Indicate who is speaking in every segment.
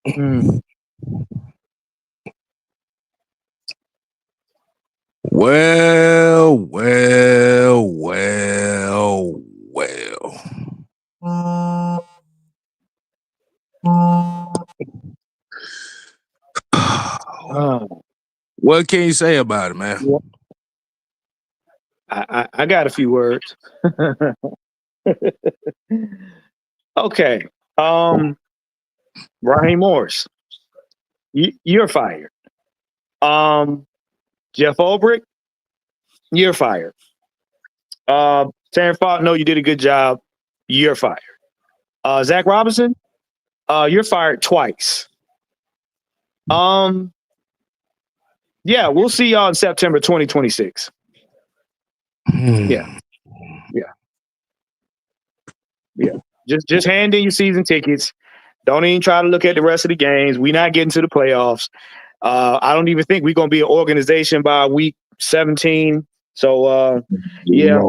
Speaker 1: Mm.
Speaker 2: Well. What can you say about it, man?
Speaker 1: Yeah. I got a few words. Okay. Raheem Morris, you're fired. Jeff Ulbrich, you're fired. Terrence Falk, no, you did a good job. You're fired. Zach Robinson, you're fired twice. Yeah, we'll see y'all in September 2026. Yeah. Just hand in your season tickets. Don't even try to look at the rest of the games. We're not getting to the playoffs. I don't even think we're gonna be an organization by week 17. So yeah.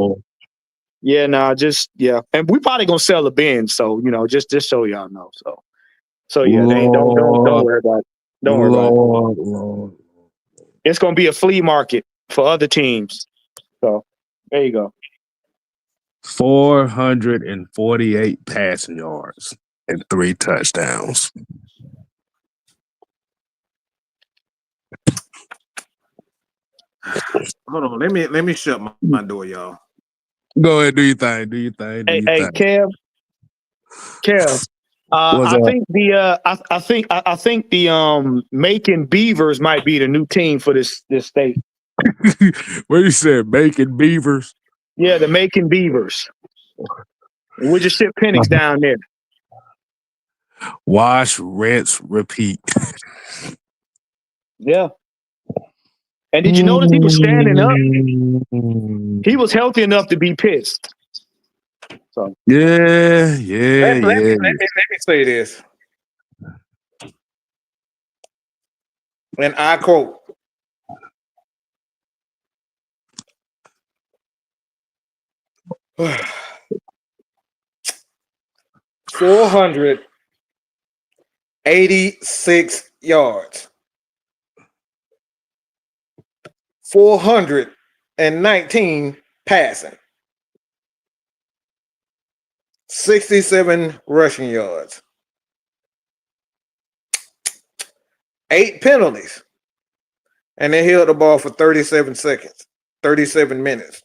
Speaker 1: Yeah, nah, just yeah. And we probably gonna sell the bin, so just so y'all know. So yeah, don't worry about it. Don't worry about it.
Speaker 2: Lord.
Speaker 1: It's gonna be a flea market for other teams. So there you go.
Speaker 2: 448 passing yards and 3 touchdowns.
Speaker 3: Hold on, let me shut my door, y'all.
Speaker 2: Go ahead, do your thing. Do your thing.
Speaker 1: Hey, Kev. I think the Macon Beavers might be the new team for this state.
Speaker 2: What you said, Macon Beavers?
Speaker 1: Yeah, the Macon Beavers. We'll just ship Penix down there.
Speaker 2: Wash, rinse, repeat.
Speaker 1: Yeah. And did you notice he was standing up? He was healthy enough to be pissed. So
Speaker 2: Yeah.
Speaker 3: Let me say this. And I quote, "486 yards, 419 passing, 67 rushing yards, 8 penalties, and they held the ball for 37 seconds, 37 minutes."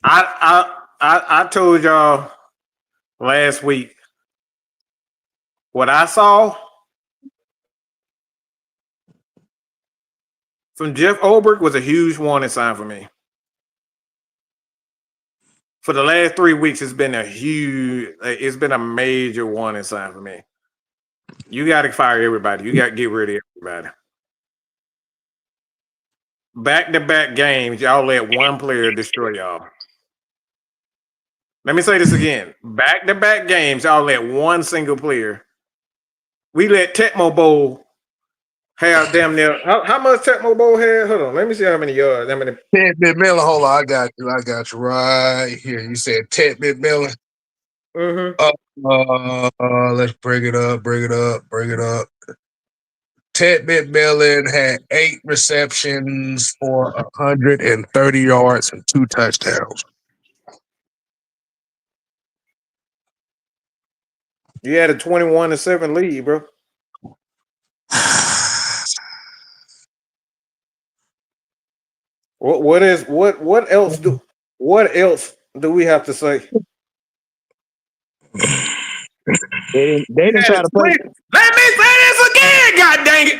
Speaker 3: I told y'all last week what I saw from Jeff Ulbrich was a huge warning sign for me. For the last 3 weeks, it's been a major warning sign for me. You got to fire everybody. You got to get rid of everybody. Back-to-back games, y'all let one player destroy y'all. Let me say this again. Back-to-back games, y'all let one single player. We let Tecmo Bowl have damn near. How much Tecmo Bowl had? Hold on. Let me see how many yards. How many?
Speaker 2: Ted McMillan. Hold on. I got you right here. You said Ted McMillan. Let's bring it up. Ted McMillan had 8 receptions for 130 yards and 2 touchdowns.
Speaker 3: You had a 21-7 lead, bro. What else do we have to say?
Speaker 1: They didn't try to play.
Speaker 3: Let me say this again, god dang it.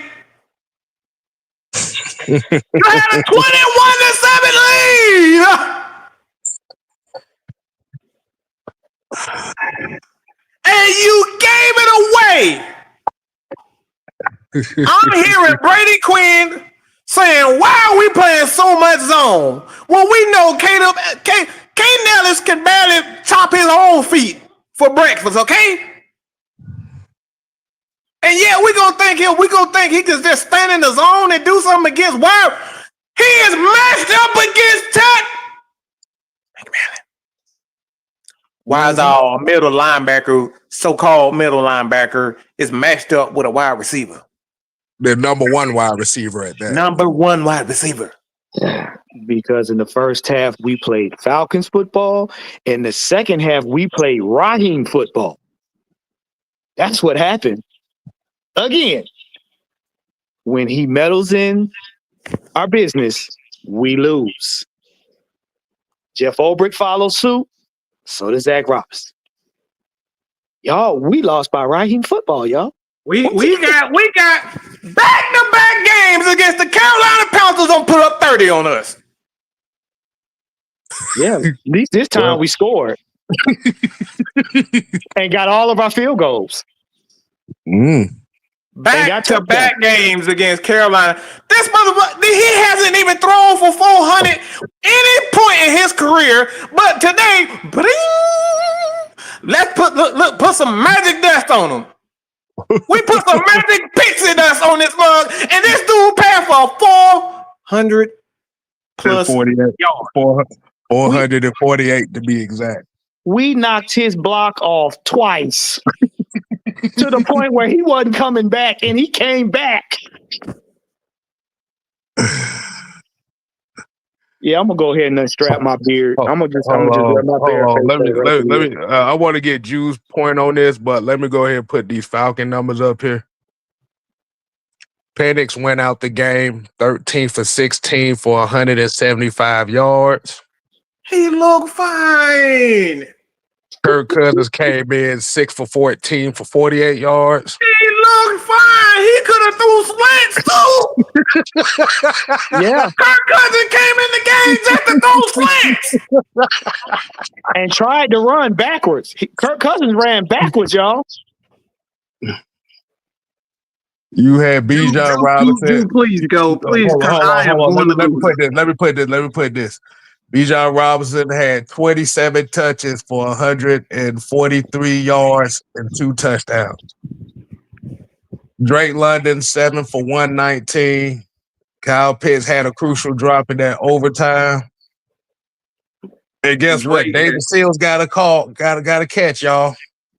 Speaker 3: You had a 21-7 lead. And you gave it away. I'm hearing Brady Quinn saying, "Why are we playing so much zone?" Well, we know Kane Nellis can barely chop his own feet for breakfast, okay? And yeah, we gonna think he can just stand in the zone and do something against Wild. He is matched up against Why is our middle linebacker, so-called middle linebacker, is matched up with a wide receiver?
Speaker 2: The number one wide receiver at that.
Speaker 3: Number one wide receiver.
Speaker 1: Because in the first half, we played Falcons football. In the second half, we played Raheem football. That's what happened. Again, when he meddles in our business, we lose. Jeff Ulbrich follows suit. So does Zach Robinson. Y'all, we lost by Raheem football, y'all.
Speaker 3: We got back-to-back games against the Carolina Panthers and put up 30 on us.
Speaker 1: Yeah, at least this time we scored and got all of our field goals.
Speaker 3: Back-to-back games against Carolina. This motherfucker, he hasn't even thrown for 400 any point in his career. But today, let's put some magic dust on him. We put some magic pixie dust on this mug, and this dude passed for 400 plus yards.
Speaker 2: 448 to be exact.
Speaker 1: We knocked his block off twice to the point where he wasn't coming back, and he came back. Yeah, I'm gonna go ahead and unstrap my beard. I'm gonna just let my beard.
Speaker 2: Let me. I want to get Juice's point on this, but let me go ahead and put these Falcon numbers up here. Penix went out the game 13 for 16 for 175 yards.
Speaker 3: He looked fine.
Speaker 2: Kirk Cousins came in 6 for 14 for 48 yards.
Speaker 3: He looked fine. He could have threw slants too.
Speaker 1: Yeah.
Speaker 3: Kirk Cousins came in the game just to throw slants.
Speaker 1: And tried to run backwards. Kirk Cousins ran backwards, y'all.
Speaker 2: You had Bijan Robinson.
Speaker 3: Please go. Please
Speaker 2: hold on. Let me put this. Bijan Robinson had 27 touches for 143 yards and 2 touchdowns. Drake London, 7 for 119. Kyle Pitts had a crucial drop in that overtime. And guess what? David Seals got a catch, y'all.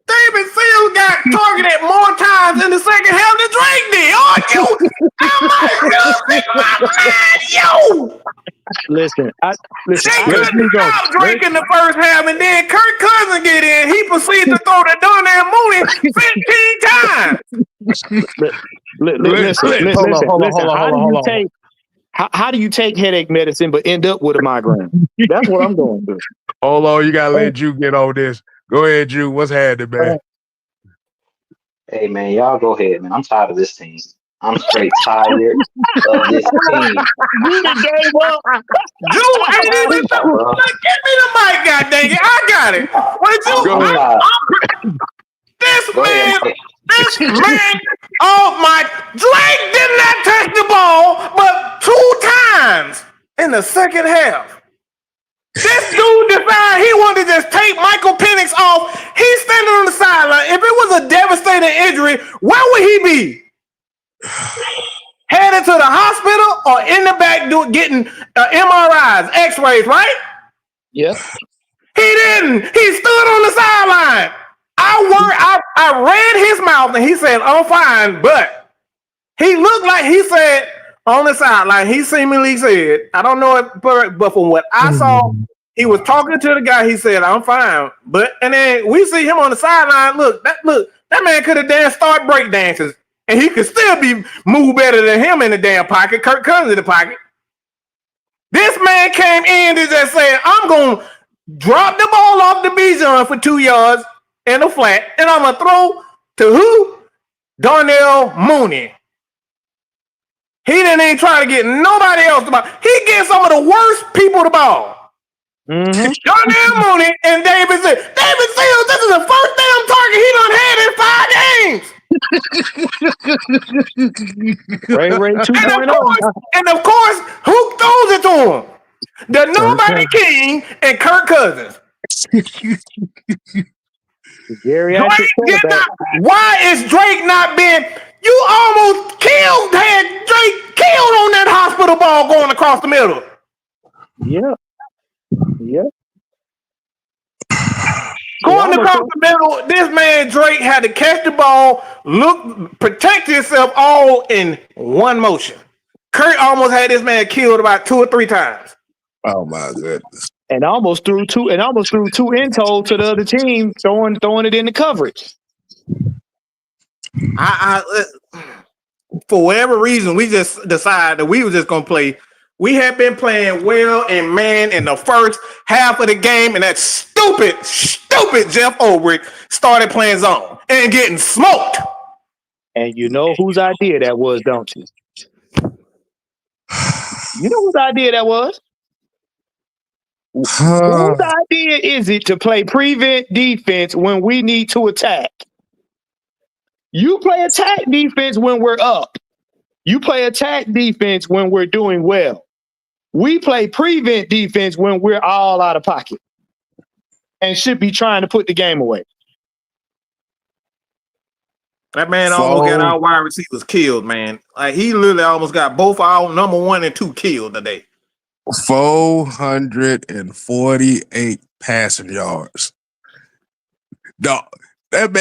Speaker 3: David Seals got targeted more times in the second half than Drake did.
Speaker 1: Listen,
Speaker 3: they couldn't stop Drake in the first half, and then Kirk Cousins get in. He proceeded to throw the Darnell Mooney 15 times.
Speaker 1: Listen. How do you take headache medicine but end up with a migraine? That's what I'm going through.
Speaker 2: Hold on, you gotta let Drew get on this. Go ahead, Drew. What's happening, man?
Speaker 4: Hey, man, y'all go ahead, man. I'm tired of this team. I'm straight tired of this team.
Speaker 1: You done gave up.
Speaker 3: Drew ain't even give me the mic, goddamn it. I got it. This man, oh my, Drake did not touch the ball but 2 times in the second half. This dude decided he wanted to just take Michael Penix off. He's standing on the sideline. If it was a devastating injury, where would he be? Headed to the hospital or in the back getting MRIs, X-rays, right?
Speaker 1: Yep.
Speaker 3: He didn't. He stood on the sideline. I read his mouth and he said, "I'm fine," but he looked like he said on the sideline. He seemingly said, I don't know it, but from what I saw, he was talking to the guy. He said, "I'm fine," and then we see him on the sideline. Look, that man could have danced start break dances. And he could still be moved better than him in the damn pocket. Kirk Cousins in the pocket. This man came in to just say, "I'm going to drop the ball off the Bijan for 2 yards in the flat, and I'm going to throw to who? Darnell Mooney." He didn't even try to get nobody else the ball. He gets some of the worst people the ball. Mm-hmm. Darnell Mooney and David Seals. David Seals, this is the first damn target he done had in 5 games.
Speaker 1: Ray 2.0.
Speaker 3: And of course, who throws it to him? The nobody king and Kirk Cousins. Why is Drake not being? You almost had Drake killed on that hospital ball going across the middle.
Speaker 1: Yeah.
Speaker 3: Going across the middle, this man Drake had to catch the ball, protect himself all in one motion. Kurt almost had this man killed about 2 or 3 times.
Speaker 2: Oh my goodness!
Speaker 1: And almost threw two in toe to the other team, throwing it in the coverage.
Speaker 3: For whatever reason, we just decided that we were just gonna play. We had been playing well and man in the first half of the game, and that stupid Jeff Ulbrich started playing zone and getting smoked.
Speaker 1: And you know whose idea that was, don't you? You know whose idea that was? Whose idea is it to play prevent defense when we need to attack? You play attack defense when we're up. You play attack defense when we're doing well. We play prevent defense when we're all out of pocket and should be trying to put the game away.
Speaker 3: That man almost got our wide receivers killed, man. Like he literally almost got both our number 1 and 2 killed today.
Speaker 2: 448 passing yards. Dog, that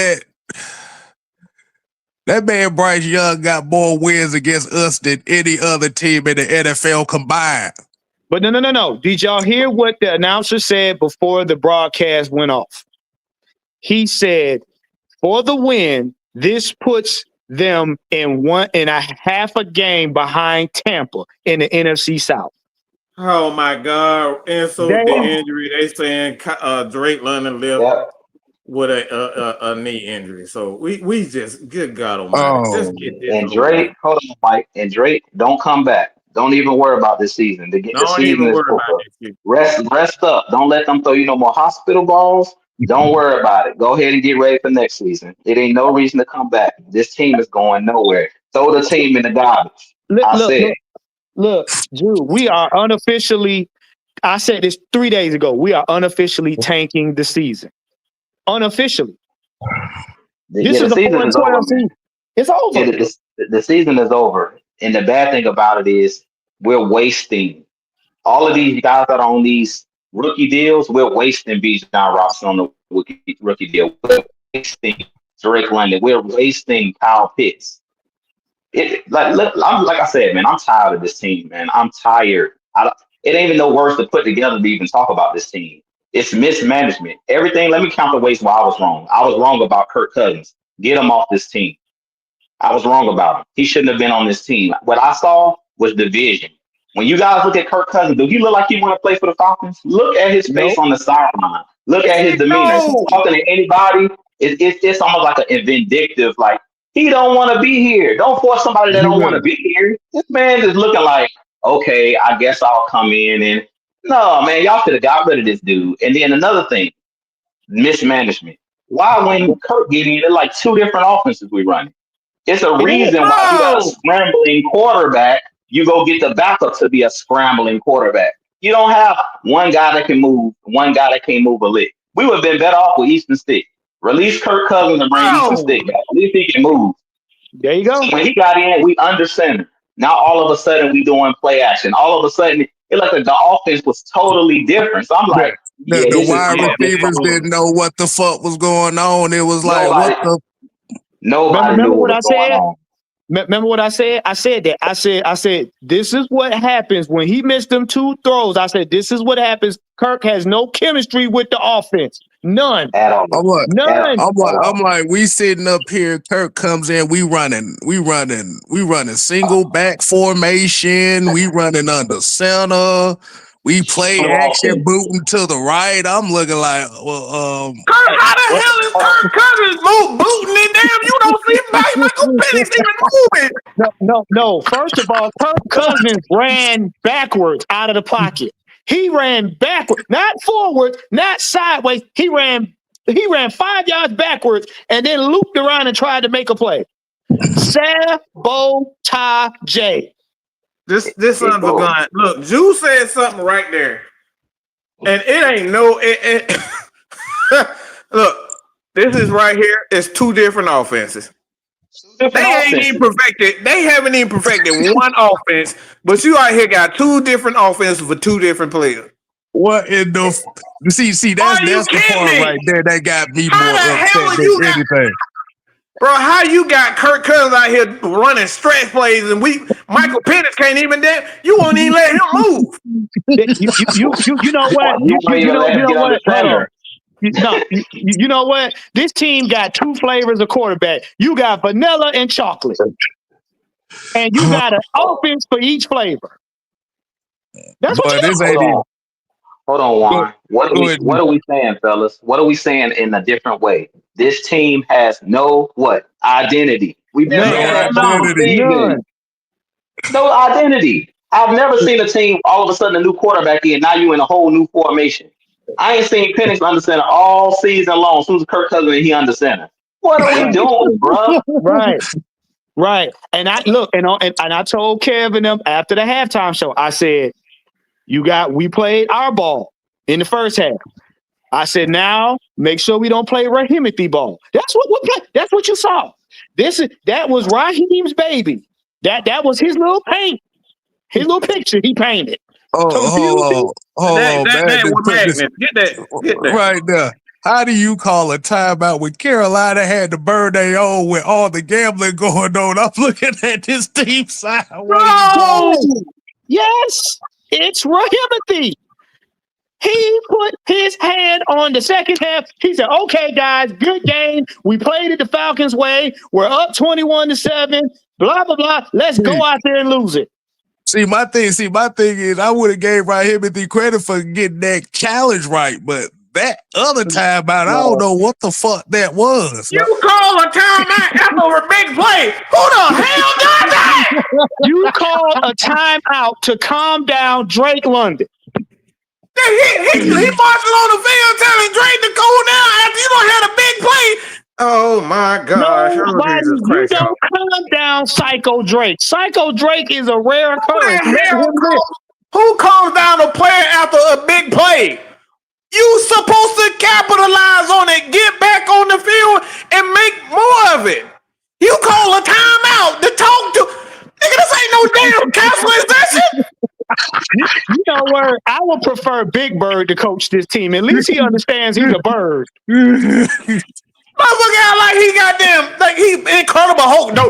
Speaker 2: man Bryce Young got more wins against us than any other team in the NFL combined.
Speaker 1: But no. Did y'all hear what the announcer said before the broadcast went off? He said, for the win, this puts them in 1.5 a game behind Tampa in the NFC South.
Speaker 3: Oh my God! And so the injury, they saying Drake London lived with a knee injury. So we just, good God Almighty, just get this.
Speaker 4: And Drake, hold on, Mike. And Drake, don't come back. Don't even worry about this season. The season is over. Rest up. Don't let them throw you no more hospital balls. Don't worry about it. Go ahead and get ready for next season. It ain't no reason to come back. This team is going nowhere. Throw the team in the garbage.
Speaker 1: Look, Drew, we are unofficially, I said this 3 days ago, we are unofficially tanking the season. Unofficially. This is the season is over. Season. It's over.
Speaker 4: Yeah, the season is over. And the bad thing about it is we're wasting all of these guys that are on these rookie deals. We're wasting Bijan Robinson on the rookie deal. We're wasting Drake London. We're wasting Kyle Pitts. Like I said, man, I'm tired of this team, man. I'm tired. It ain't even no words to put together to even talk about this team. It's mismanagement. Everything. Let me count the ways where I was wrong. I was wrong about Kirk Cousins. Get him off this team. I was wrong about him. He shouldn't have been on this team. What I saw was division. When you guys look at Kirk Cousins, do he look like he want to play for the Falcons? Look at his face on the sideline. Look at his demeanor. He's talking to anybody. It's almost like a vindictive, like, he don't want to be here. Don't force somebody that don't want to be here. This man is looking like, okay, I guess I'll come in. And no, man, y'all should have got rid of this dude. And then another thing, mismanagement. Why when Kirk get in, they're like 2 different offenses we running. It's a reason why you got a scrambling quarterback. You go get the backup to be a scrambling quarterback. You don't have one guy that can move, one guy that can't move a lick. We would have been better off with Easton Stick. Release Kirk Cousins and bring Easton Stick back. At least he can move.
Speaker 1: There you go.
Speaker 4: When he got in, we under center. Now all of a sudden we doing play action. All of a sudden, it's like the offense was totally different. So I'm like,
Speaker 2: the wide receivers didn't know what the fuck was going on. It was like, what the?
Speaker 4: Nobody knew what was going on.
Speaker 1: Remember what I said? I said that. I said, this is what happens when he missed them 2 throws. I said, this is what happens. Kirk has no chemistry with the offense. None.
Speaker 4: At all.
Speaker 1: None.
Speaker 2: I'm like, we sitting up here. Kirk comes in. We running single back formation. We running under center. We play action booting to the right. I'm looking like, well,
Speaker 3: Kirk, how the hell is Kirk Cousins booting it? Damn, you don't see Michael Penix even moving.
Speaker 1: No. First of all, Kirk Cousins ran backwards out of the pocket. He ran backwards, not forward, not sideways. He ran 5 yards backwards and then looped around and tried to make a play. Sabotage.
Speaker 3: This son's a gun. Look, Jew said something right there. And it ain't look, this is right here. It's 2 different offenses. They haven't even perfected one offense, but you out here got 2 different offenses for 2 different players.
Speaker 2: What in the? See, that's the part right there that got me more upset than anything.
Speaker 3: Bro, how you got Kirk Cousins out here running stretch plays and Michael Penix can't even you won't even let him move.
Speaker 1: You know what? You know what? This team got two flavors of quarterback. You got vanilla and chocolate. And you got an offense for each flavor. That's what you
Speaker 4: do. Hold on, Juan. What are we saying, fellas? What are we saying in a different way? This team has no identity. We've been saying that all season. No identity. I've never seen a team all of a sudden a new quarterback in. Now you in a whole new formation. I ain't seen Penix under center all season long. As soon as Kirk Cousins he under center. What are we doing, bro?
Speaker 1: Right. And I told Kevin them after the halftime show. I said, we played our ball in the first half. I said, now make sure we don't play Rahimothy ball. That's what you saw. That was Raheem's baby. That was his little paint, his little picture he painted.
Speaker 2: Hold on, man.
Speaker 3: Get that
Speaker 2: right there. How do you call a timeout when Carolina had to burn their own with all the gambling going on? I'm looking at this team sideways.
Speaker 1: Yes, it's Rahimothy. He put his hand on the second half. He said, okay, guys, good game. We played it the Falcons way. We're up 21-7, blah, blah, blah. Let's go out there and lose it.
Speaker 2: See, my thing is I would have gave Rahimothy credit for getting that challenge right, but that other timeout, I don't know what the fuck that was.
Speaker 3: You call a timeout after a big play. Who the hell does that?
Speaker 1: You called a timeout to calm down Drake London.
Speaker 3: He marching on the field telling Drake to cool down after you don't have a big play. Oh my gosh.
Speaker 1: You don't calm down Psycho Drake. Psycho Drake is a rare occurrence.
Speaker 3: Who calms down a player after a big play? You supposed to capitalize on it, get back on the field, and make more of it. You call a timeout to talk to. Nigga, this ain't no damn counseling session.
Speaker 1: You know what? I would prefer Big Bird to coach this team. At least he understands he's a bird.
Speaker 3: Motherfucker out like he goddamn, like he Incredible Hulk. No,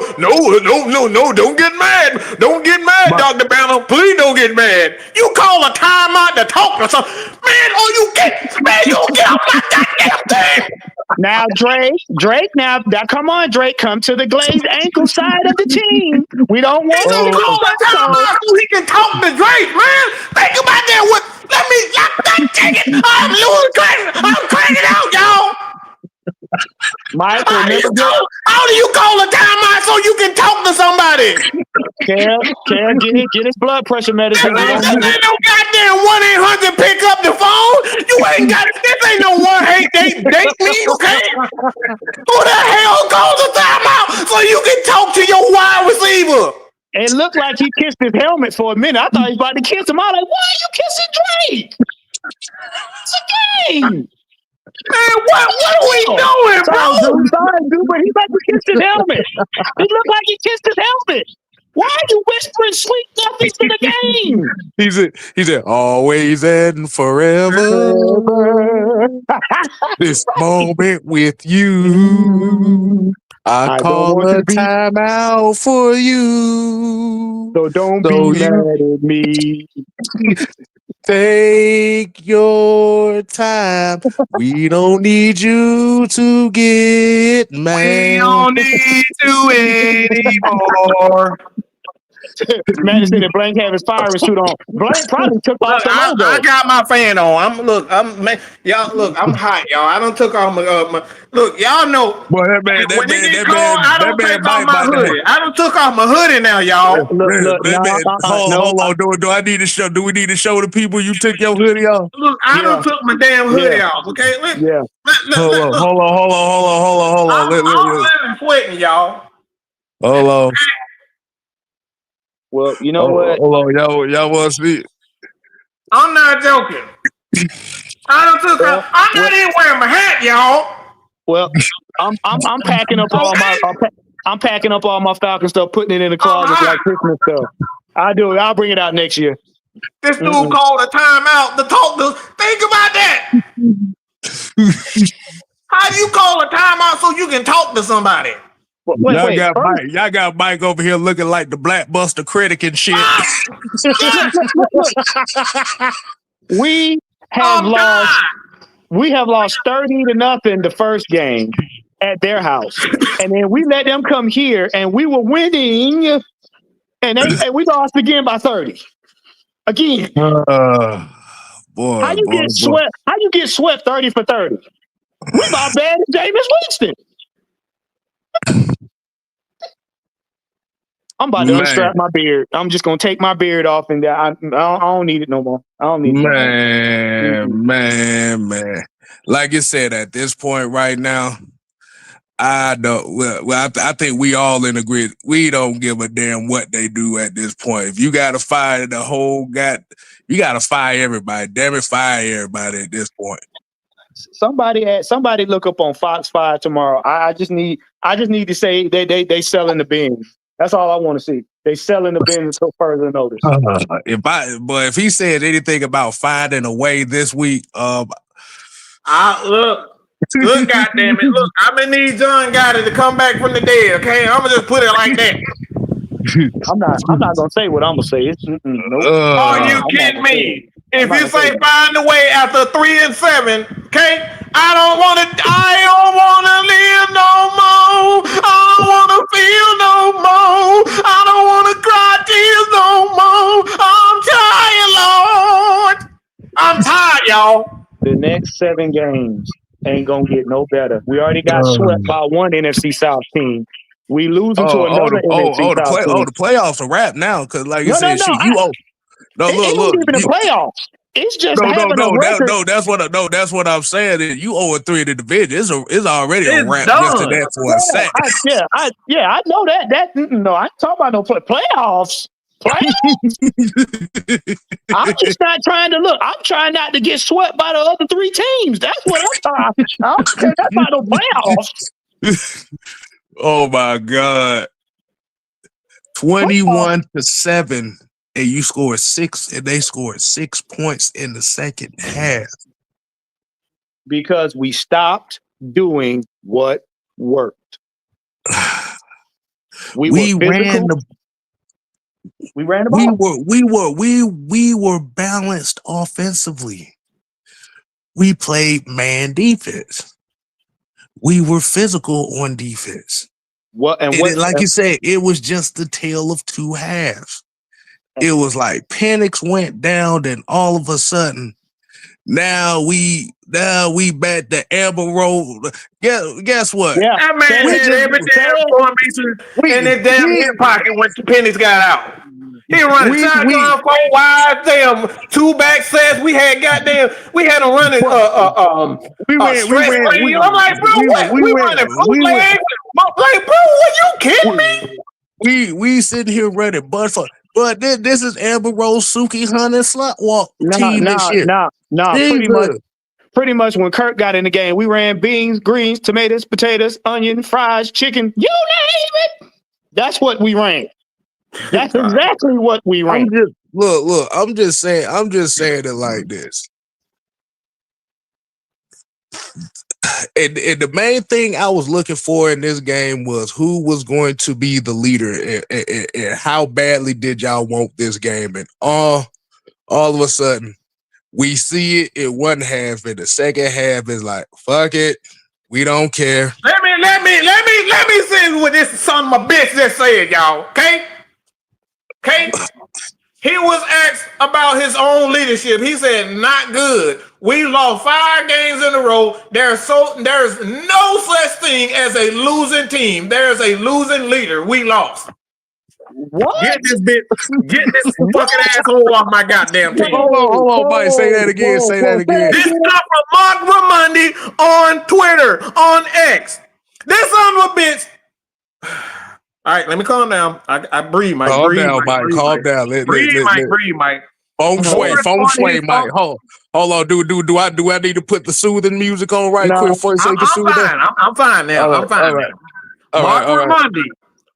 Speaker 3: don't get mad. Don't get mad, Dr. Banner. Please don't get mad. You call a timeout to talk to something. Man, you get off my goddamn team.
Speaker 1: Now, Drake, now come on, Drake, come to the glazed ankle side of the team. We don't want
Speaker 3: to call a timeout so he can talk to Drake, man. Think about that. Let me take it. I'm losing credit. I'm cranking out, y'all.
Speaker 1: Mike,
Speaker 3: how do you call a timeout so you can talk to somebody?
Speaker 1: Cal, get his blood pressure medicine.
Speaker 3: This ain't no goddamn 1-800 pick up the phone. You ain't got this ain't no 1-8 date me, okay? Who the hell calls a timeout so you can talk to your wide receiver?
Speaker 1: It looked like he kissed his helmet for a minute. I thought he was about to kiss him. I was like, why are you kissing Drake? It's a game.
Speaker 3: Man, what are we doing, bro?
Speaker 1: Sorry, dude, but he about to kiss his helmet. It looked like he kissed his helmet. Why are you whispering sweet nothings to the game?
Speaker 2: He said, always and forever. This moment with you. I call a timeout for you.
Speaker 1: So don't be mad at me.
Speaker 2: Take your time. We don't need you to get mad.
Speaker 3: We don't need you anymore.
Speaker 1: Man said that Blank had his fire suit on. Blank probably took off the logo.
Speaker 3: I got my fan on. I'm hot, y'all. I don't took off my look. Y'all know.
Speaker 2: Boy, that man,
Speaker 3: I don't take off my hoodie. I don't took off my hoodie now, y'all.
Speaker 2: Hold on. Do I need to show? Do we need to show the people you took your hoodie off?
Speaker 3: Look, I don't took my damn hoodie off. Okay.
Speaker 2: Hold on.
Speaker 3: I'm living sweating, y'all.
Speaker 2: Hold on.
Speaker 1: Well, you know what?
Speaker 2: Hold on, y'all want to speak?
Speaker 3: I'm not joking. I'm not even wearing my hat, y'all.
Speaker 1: Well, I'm packing up all I'm packing up all my Falcon stuff, putting it in the closet like Christmas stuff. I'll bring it out next year.
Speaker 3: This dude called a timeout to talk to. Think about that. How do you call a timeout so you can talk to somebody?
Speaker 2: Y'all got Mike over here looking like the Blackbuster critic and shit.
Speaker 1: We have lost 30-0 the first game at their house, and then we let them come here, and we were winning, and we lost again by 30. Again,
Speaker 2: Boy,
Speaker 1: how you get swept 30 for 30? We about bad as Jameis Winston. I'm about to unstrap my beard. I'm just gonna take my beard off, and I don't need it no more. I don't need it.
Speaker 2: Man. Like you said, at this point right now, I don't. Well, I think we all in agreement. We don't give a damn what they do at this point. If you got to fire you got to fire everybody. Damn it, fire everybody at this point.
Speaker 1: Somebody look up on Fox 5 tomorrow. I just need to say they selling the bins. That's all I want to see. They selling the bins until further notice.
Speaker 2: If he said anything about finding a way this week,
Speaker 3: look, goddamn it, look, I'm gonna need John Gotti to come back from the dead. Okay, I'm gonna just put it like that.
Speaker 1: I'm not gonna say what I'm gonna say. Nope.
Speaker 3: Are you kidding me? If you say find a way after 3 and 7, okay, I don't want to live no more. I don't want to feel no more. I don't want to cry tears no more. I'm tired, Lord. I'm tired, y'all.
Speaker 1: The next 7 games ain't gonna get no better. We already got swept by one NFC South team. We losing to another NFC South team.
Speaker 2: The playoffs are wrapped now because, like you said,
Speaker 1: look. Even the playoffs. It's just having a record.
Speaker 2: That's what I'm saying. You 0-3 in the division. It's already a wrap just to that for a second.
Speaker 1: I know that. No, I ain't talking about no playoffs. I'm just not trying to look. I'm trying not to get swept by the other 3 teams. That's what I'm trying. I don't care about no playoffs.
Speaker 2: Oh my God. 21-7. And you scored 6, and they scored 6 points in the second half.
Speaker 1: Because we stopped doing what worked. We ran the ball. We were balanced offensively. We played man defense. We were physical on defense. You said, it was just the tale of 2 halves. It was like Penix went down, then all of a sudden, now we bet the Amber Road. Guess what?
Speaker 3: Yeah, that man had every damn formation in his damn hip pocket when Penix got out. He running shotgun, 4 wide, damn 2 back sets. We had them running I'm like, bro, what? We running bootleg? Like, bro, are you kidding me?
Speaker 2: We sitting here running but this is Amber Rose, Suki Hunt, and Slut Walk team this year.
Speaker 1: Pretty much when Kirk got in the game, we ran beans, greens, tomatoes, potatoes, onion, fries, chicken, you name it. That's what we ran. That's exactly what we ran.
Speaker 2: I'm just saying it like this. And the main thing I was looking for in this game was who was going to be the leader and how badly did y'all want this game. And all of a sudden, we see it in one half, and the second half is like, fuck it, we don't care.
Speaker 3: Let me say what this son of a bitch just said, y'all. Okay. He was asked about his own leadership. He said, not good. We lost 5 games in a row. There's no such thing as a losing team. There's a losing leader. We lost.
Speaker 1: What?
Speaker 3: Get this fucking asshole off my goddamn team.
Speaker 2: Hold on, buddy. Say that again.
Speaker 3: This stuff from Mark Raimondi on Twitter, on X. This son of a bitch. All right, let me calm down. I breathe, Mike.
Speaker 2: Calm down, Mike.
Speaker 3: Breathe, Mike.
Speaker 2: Feng shui, Mike. Hold on. Do I need to put the soothing music on quick before you say the soothing?
Speaker 3: I'm fine now. I'm fine. Mark Raimondi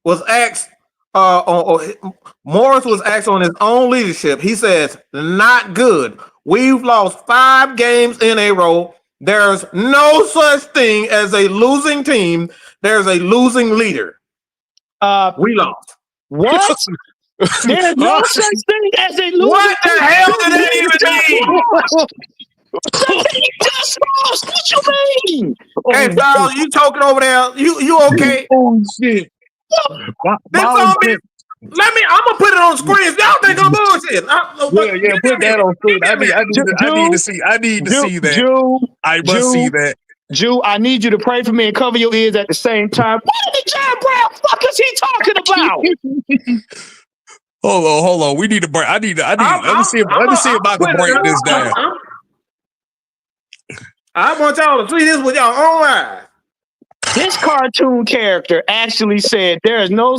Speaker 3: was asked Morris was asked on his own leadership. He says, not good. We've lost 5 games in a row. There's no such thing as a losing team. There's a losing leader. We lost.
Speaker 1: What? There's no such thing as a losing.
Speaker 3: What the hell did that even mean?
Speaker 1: Just lost. What you mean?
Speaker 3: Hey, Charles, you talking over there? You okay?
Speaker 2: Oh shit!
Speaker 3: I'm gonna put it on screen. Y'all think I'm bullshit?
Speaker 2: Yeah, put that on screen. I need to see. I need to see that. I must see that.
Speaker 1: Jew, I need you to pray for me and cover your ears at the same time. What the John Brown fuck is he talking about?
Speaker 2: Hold on. We need to break. Let me see if I can break this down.
Speaker 3: I want y'all to see this with y'all own eyes.
Speaker 1: This cartoon character actually said there's no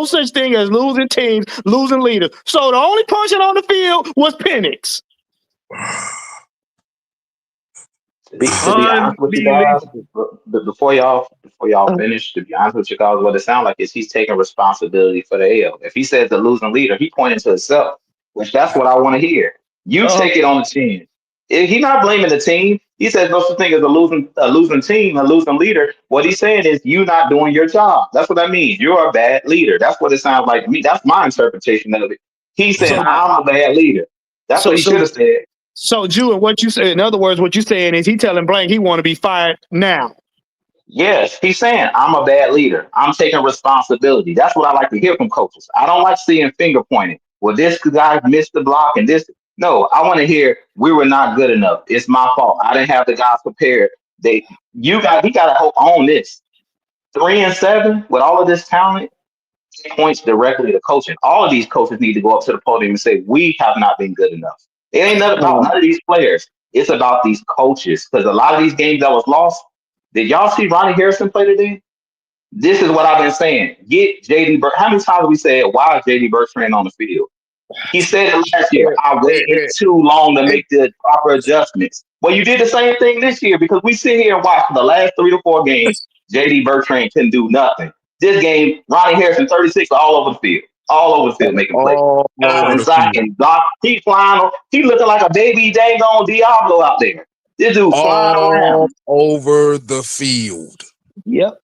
Speaker 1: such thing as losing teams, losing leaders. So the only person on the field was Penix.
Speaker 4: To be honest with you guys, before y'all finish, to be honest with you guys, what it sounds like is he's taking responsibility for the L. If he says the losing leader, he pointing to himself, which that's what I want to hear. You take it on the chin. He's not blaming the team. He says no such thing as a losing team, a losing leader. What he's saying is you not doing your job. That's what that means. You're a bad leader. That's what it sounds like to me. That's my interpretation of it. He said, I'm a bad leader. That's what he should have said.
Speaker 1: So, Jew, and what you say, in other words, what you saying is he telling Blank he want to be fired now.
Speaker 4: Yes, he's saying I'm a bad leader. I'm taking responsibility. That's what I like to hear from coaches. I don't like seeing finger pointing. Well, this guy missed the block and this. No, I want to hear we were not good enough. It's my fault. I didn't have the guys prepared. He got to own this. 3-7 with all of this talent points directly to coaching. All of these coaches need to go up to the podium and say we have not been good enough. It ain't nothing about none of these players. It's about these coaches because a lot of these games that was lost. Did y'all see Ronnie Harrison play today? This is what I've been saying. Get JD Bertrand. How many times have we said why is JD Bertrand on the field? He said it last year. I waited too long to make the proper adjustments. Well, you did the same thing this year because we sit here and watch for the last 3 to 4 games. JD Bertrand couldn't do nothing. This game, Ronnie Harrison, 36, all over the field. All over the field making plays. Inside and block. He flying. He looking like a baby dang on Diablo out there. This dude flying around.
Speaker 2: Over the field.
Speaker 1: Yep.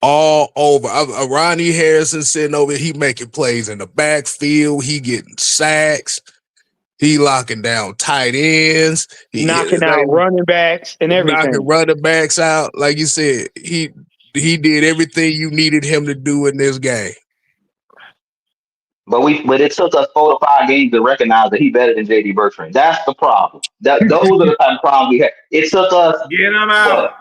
Speaker 2: All over. Ronnie Harrison sitting over, he making plays in the backfield. He getting sacks. He locking down tight ends. He
Speaker 1: knocking out running backs and everything.
Speaker 2: Knocking running backs out. Like you said, he did everything you needed him to do in this game.
Speaker 4: But it took us 4 to 5 games to recognize that he's better than JD Bertrand. That's the problem. Those are the type of problems we had. It took us
Speaker 3: get him out.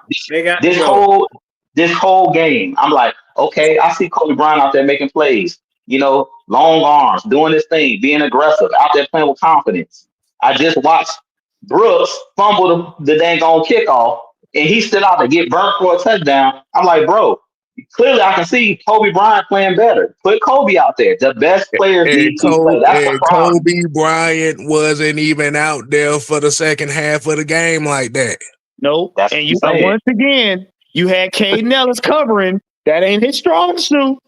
Speaker 4: This whole game. I'm like, okay, I see Kobe Bryant out there making plays. Long arms, doing this thing, being aggressive, out there playing with confidence. I just watched Brooks fumble the dang on kickoff, and he's still out to get burnt for a touchdown. I'm like, bro. Clearly, I can see Kobe Bryant playing better. Put Kobe out there. The best players need to play. That's the problem.
Speaker 2: Kobe Bryant wasn't even out there for the second half of the game like that.
Speaker 1: Nope. And once again, you had Caden Ellis covering. That ain't his strong suit.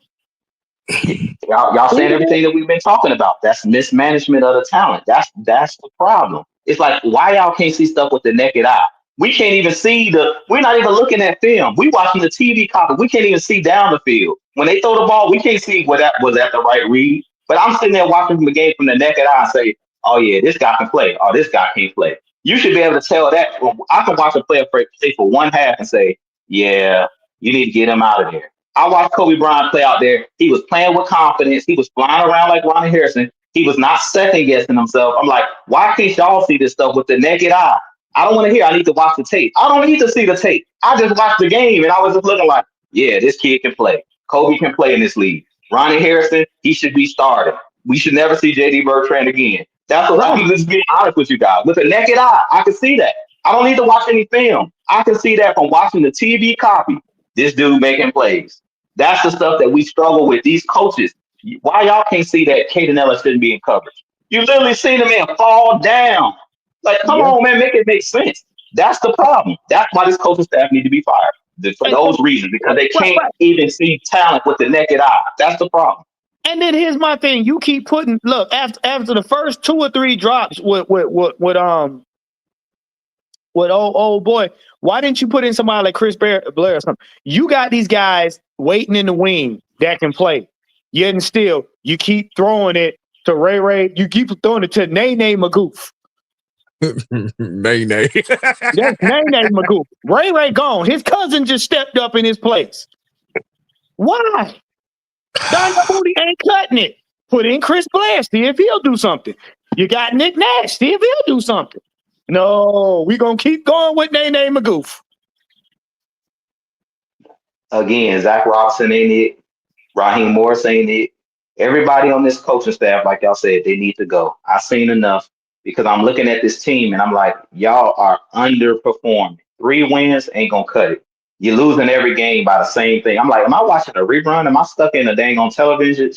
Speaker 4: Y'all saying everything that we've been talking about. That's mismanagement of the talent. That's the problem. It's like, why y'all can't see stuff with the naked eye? We can't even see we're not even looking at film. We watching the TV copy. We can't even see down the field. When they throw the ball, we can't see was that the right read. But I'm sitting there watching the game from the naked eye and say, oh yeah, this guy can play. Oh, this guy can't play. You should be able to tell that. I can watch a player play for one half and say, yeah, you need to get him out of there. I watched Kobe Bryant play out there. He was playing with confidence. He was flying around like Ronnie Harrison. He was not second guessing himself. I'm like, why can't y'all see this stuff with the naked eye? I don't want to hear. I need to watch the tape. I don't need to see the tape. I just watched the game, and I was just looking like, yeah, this kid can play. Kobe can play in this league. Ronnie Harrison, he should be started. We should never see JD Bertrand again. That's what I'm just being honest with you guys. With a naked eye, I can see that. I don't need to watch any film. I can see that from watching the TV copy. This dude making plays. That's the stuff that we struggle with. These coaches, why y'all can't see that Caden Ellis shouldn't be in coverage? You literally see the man fall down. Like, come on, man, make it make sense. That's the problem. That's why this coaching staff need to be fired. For those reasons, because they can't even see talent with the naked eye. That's the problem.
Speaker 1: And then here's my thing: you keep putting after the first 2 or 3 drops with old boy. Why didn't you put in somebody like Chris Blair or something? You got these guys waiting in the wing that can play. Yet and still, you keep throwing it to Ray. You keep throwing it to Nene Magoof.
Speaker 2: Nene.
Speaker 1: That's Nene Magoof. Ray gone. His cousin just stepped up in his place. Why? Don Booty ain't cutting it. Put in Chris Blair. See if he'll do something. You got Nick Nash. See if he'll do something. No, we're going to keep going with Nene Magoof.
Speaker 4: Again, Zach Robinson ain't it. Raheem Morris ain't it. Everybody on this coaching staff, like y'all said, they need to go. I've seen enough because I'm looking at this team and I'm like, y'all are underperforming. 3 wins ain't going to cut it. You're losing every game by the same thing. I'm like, am I watching a rerun? Am I stuck in a dang on television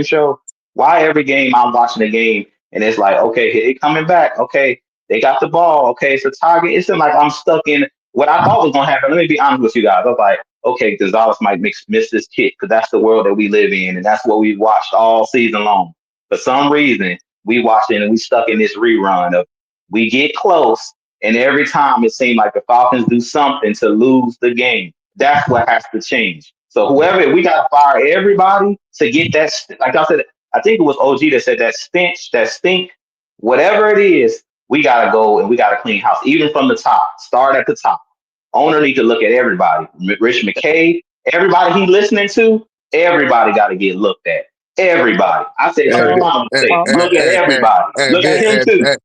Speaker 4: show? Why every game I'm watching a game and it's like, okay, they coming back. Okay, they got the ball. Okay, it's a target. It's like I'm stuck in what I thought was going to happen. Let me be honest with you guys. I was like, okay, Gonzalez might miss this kick because that's the world that we live in and that's what we watched all season long. For some reason, we watched it and we stuck in this rerun of we get close and every time it seemed like the Falcons do something to lose the game. That's what has to change. So whoever, we got to fire everybody to get that, like I said, I think it was OG that said that stench, that stink, whatever it is, we got to go and we got to clean house, even from the top. Start at the top. Owner need to look at everybody. Rich McKay, everybody he listening to, everybody got to get looked at. Everybody. I said, look at everybody. Look at him too.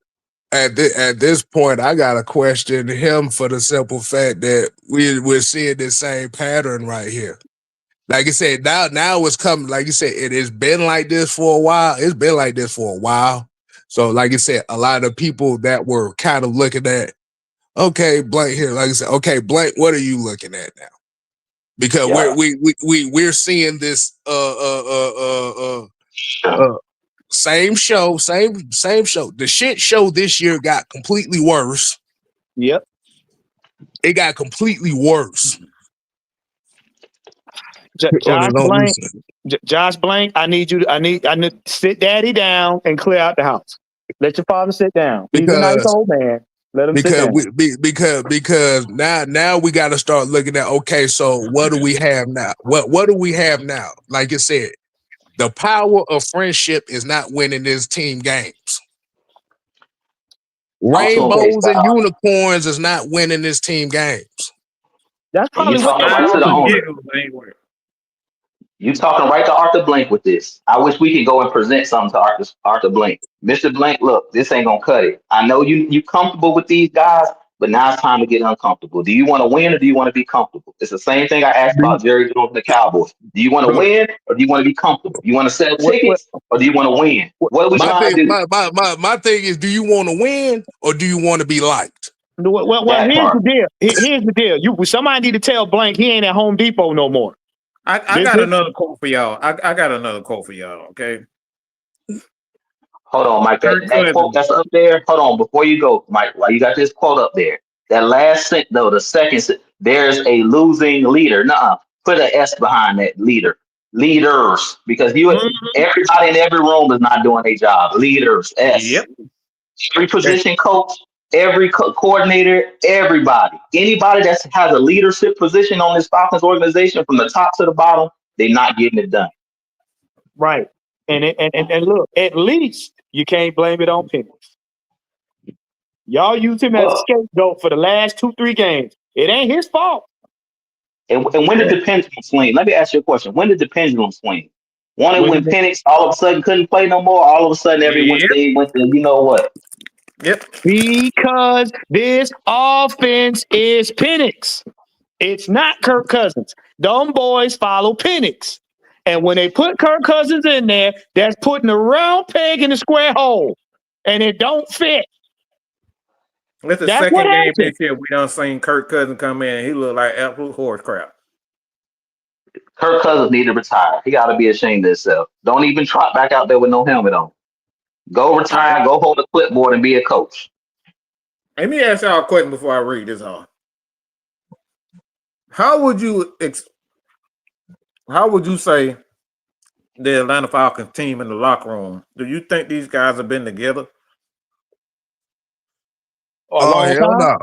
Speaker 2: At this point, I gotta question him for the simple fact that we're seeing this same pattern right here. Like I said, now it's coming. Like you said, it has been like this for a while. It's been like this for a while. So, like I said, a lot of people that were kind of looking at, okay, Blank here. Like I said, okay, Blank, what are you looking at now? Because we're seeing this same show. The shit show this year got completely worse.
Speaker 1: Yep.
Speaker 2: It got completely worse.
Speaker 1: Josh Blank, I need to sit daddy down and clear out the house. Let your father sit down. He's a nice old man. Let him sit down.
Speaker 2: Because now we got to start looking at, okay, so what do we have now? What do we have now? Like I said, the power of friendship is not winning this team games. Rainbows and unicorns is not winning this team games.
Speaker 1: That's probably
Speaker 4: what right to the owner. You talking right to Arthur Blank with this. I wish we could go and present something to Arthur Blank. Mr. Blank, look, this ain't gonna cut it. I know you comfortable with these guys, but now it's time to get uncomfortable. Do you want to win or do you want to be comfortable? It's the same thing I asked about Jerry Jones and the Cowboys. Do you want to win or do you want to be comfortable? You want to sell tickets or do you want to win? What are we trying to do?
Speaker 2: My thing is, do you want to win or do you want to be liked?
Speaker 1: Well, here's the deal. Here's the deal. Somebody need to tell Blank he ain't at Home Depot no more.
Speaker 3: I got another quote for y'all. I got another quote for y'all. Okay.
Speaker 4: Hold on, Mike. That quote that's up there. Hold on, before you go, Mike. While you got this quote up there, that last sentence, though, the second sentence, there's a losing leader. Nuh-uh. Put an S behind that leader. Leaders, because everybody in every room is not doing their job. Leaders. S.
Speaker 3: Yep.
Speaker 4: Every position coach, every coordinator, everybody. Anybody that has a leadership position on this Falcons organization from the top to the bottom, they're not getting it done.
Speaker 1: Right. And look, at least you can't blame it on Penix. Y'all use him as a scapegoat for the last 2-3 games. It ain't his fault.
Speaker 4: And when did the pendulum swing? Let me ask you a question. When did the pendulum swing? When Penix all of a sudden couldn't play no more? All of a sudden everyone went to, you know what?
Speaker 3: Yep.
Speaker 1: Because this offense is Penix. It's not Kirk Cousins. Them boys follow Penix. And when they put Kirk Cousins in there, that's putting a round peg in a square hole. And it don't fit.
Speaker 3: That's the second game this year we done seen Kirk Cousins come in and he looked like absolute horse crap.
Speaker 4: Kirk Cousins need to retire. He got to be ashamed of himself. Don't even trot back out there with no helmet on. Go retire, go hold a clipboard and be a coach.
Speaker 3: Let me ask y'all a question before I read this on. How would you say the Atlanta Falcons team in the locker room, do you think these guys have been together?
Speaker 1: A long
Speaker 2: hell
Speaker 1: time?
Speaker 2: no.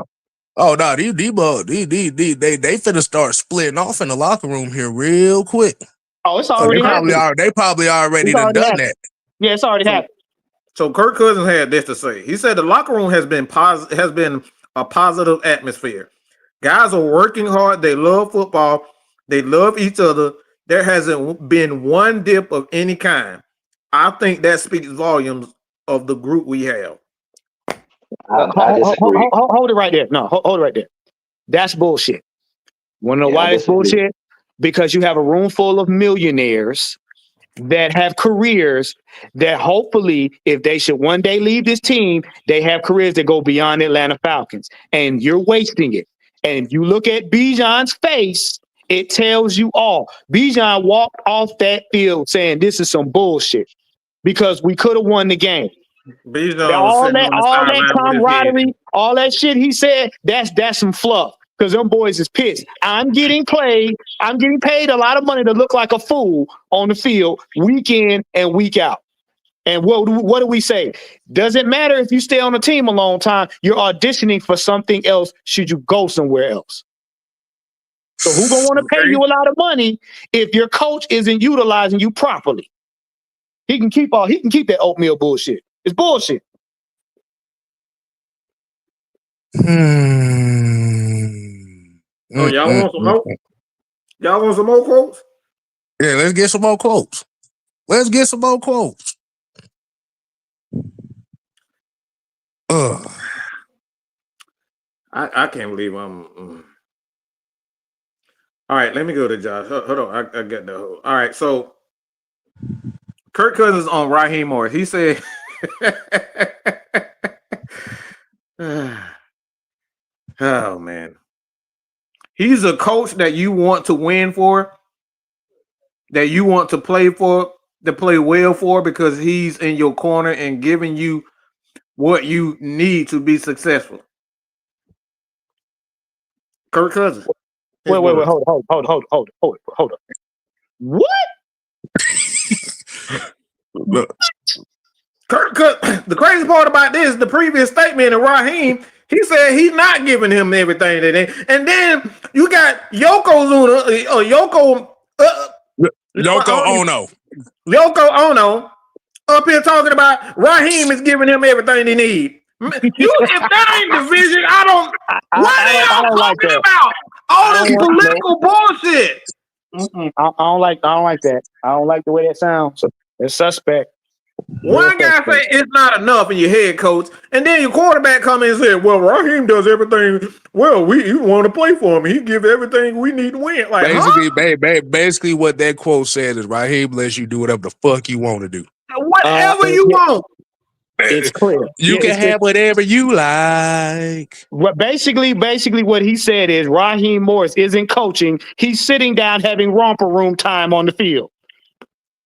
Speaker 2: Oh no, these they finna start splitting off in the locker room here real quick.
Speaker 1: Oh, it's
Speaker 2: They
Speaker 1: already happened.
Speaker 2: probably already
Speaker 1: It's
Speaker 2: done
Speaker 1: already happened.
Speaker 2: that.
Speaker 1: Yeah, it's already happened.
Speaker 3: So Kirk Cousins had this to say. He said the locker room has been a positive atmosphere. Guys are working hard. They love football. They love each other. There hasn't been one dip of any kind. I think that speaks volumes of the group we have.
Speaker 4: I disagree.
Speaker 1: Hold it right there. No, hold it right there. That's bullshit. Want to know
Speaker 4: Yeah, I
Speaker 1: why it's
Speaker 4: disagree.
Speaker 1: bullshit? Because you have a room full of millionaires that have careers that hopefully, if they should one day leave this team, they have careers that go beyond the Atlanta Falcons. And you're wasting it. And if you look at Bijan's face, it tells you all. Bijan walked off that field saying this is some bullshit because we could have won the game.
Speaker 3: Bijan was sitting on the sideline
Speaker 1: Camaraderie, all that shit he said, that's some fluff. Because them boys is pissed. I'm getting paid a lot of money to look like a fool on the field week in and week out. And what do we say? Doesn't matter if you stay on the team a long time, you're auditioning for something else should you go somewhere else. So who's gonna want to pay you a lot of money if your coach isn't utilizing you properly? He can keep that oatmeal bullshit. It's bullshit.
Speaker 3: Oh, y'all want some more? Y'all want some more quotes?
Speaker 2: Yeah, let's get some more quotes.
Speaker 3: I can't believe I'm. All right, let me go to Josh. Hold on, I got the whole. All right, so Kirk Cousins on Raheem Morris. He said, "Oh man, he's a coach that you want to win for, that you want to play for, to play well for, because he's in your corner and giving you what you need to be successful." Kirk Cousins.
Speaker 1: Wait, hold up. What?
Speaker 3: The crazy part about this, the previous statement of Raheem, he said he's not giving him everything that they. And then you got Yoko Ono up here talking about Raheem is giving him everything he needs. If that ain't division, I don't. What are y'all talking about? All this political bullshit.
Speaker 1: I don't like that. I don't like the way that sounds. It's suspect.
Speaker 3: One guy say it's not enough in your head coach, and then your quarterback come in and say, "Well, Raheem does everything. Well, we want to play for him. He give everything we need to win." Like
Speaker 2: basically, what that quote said is Raheem lets you do whatever the fuck you want to do.
Speaker 3: Whatever you want.
Speaker 1: It's clear.
Speaker 2: You can have whatever you like.
Speaker 1: Basically, what he said is Raheem Morris isn't coaching. He's sitting down having romper room time on the field.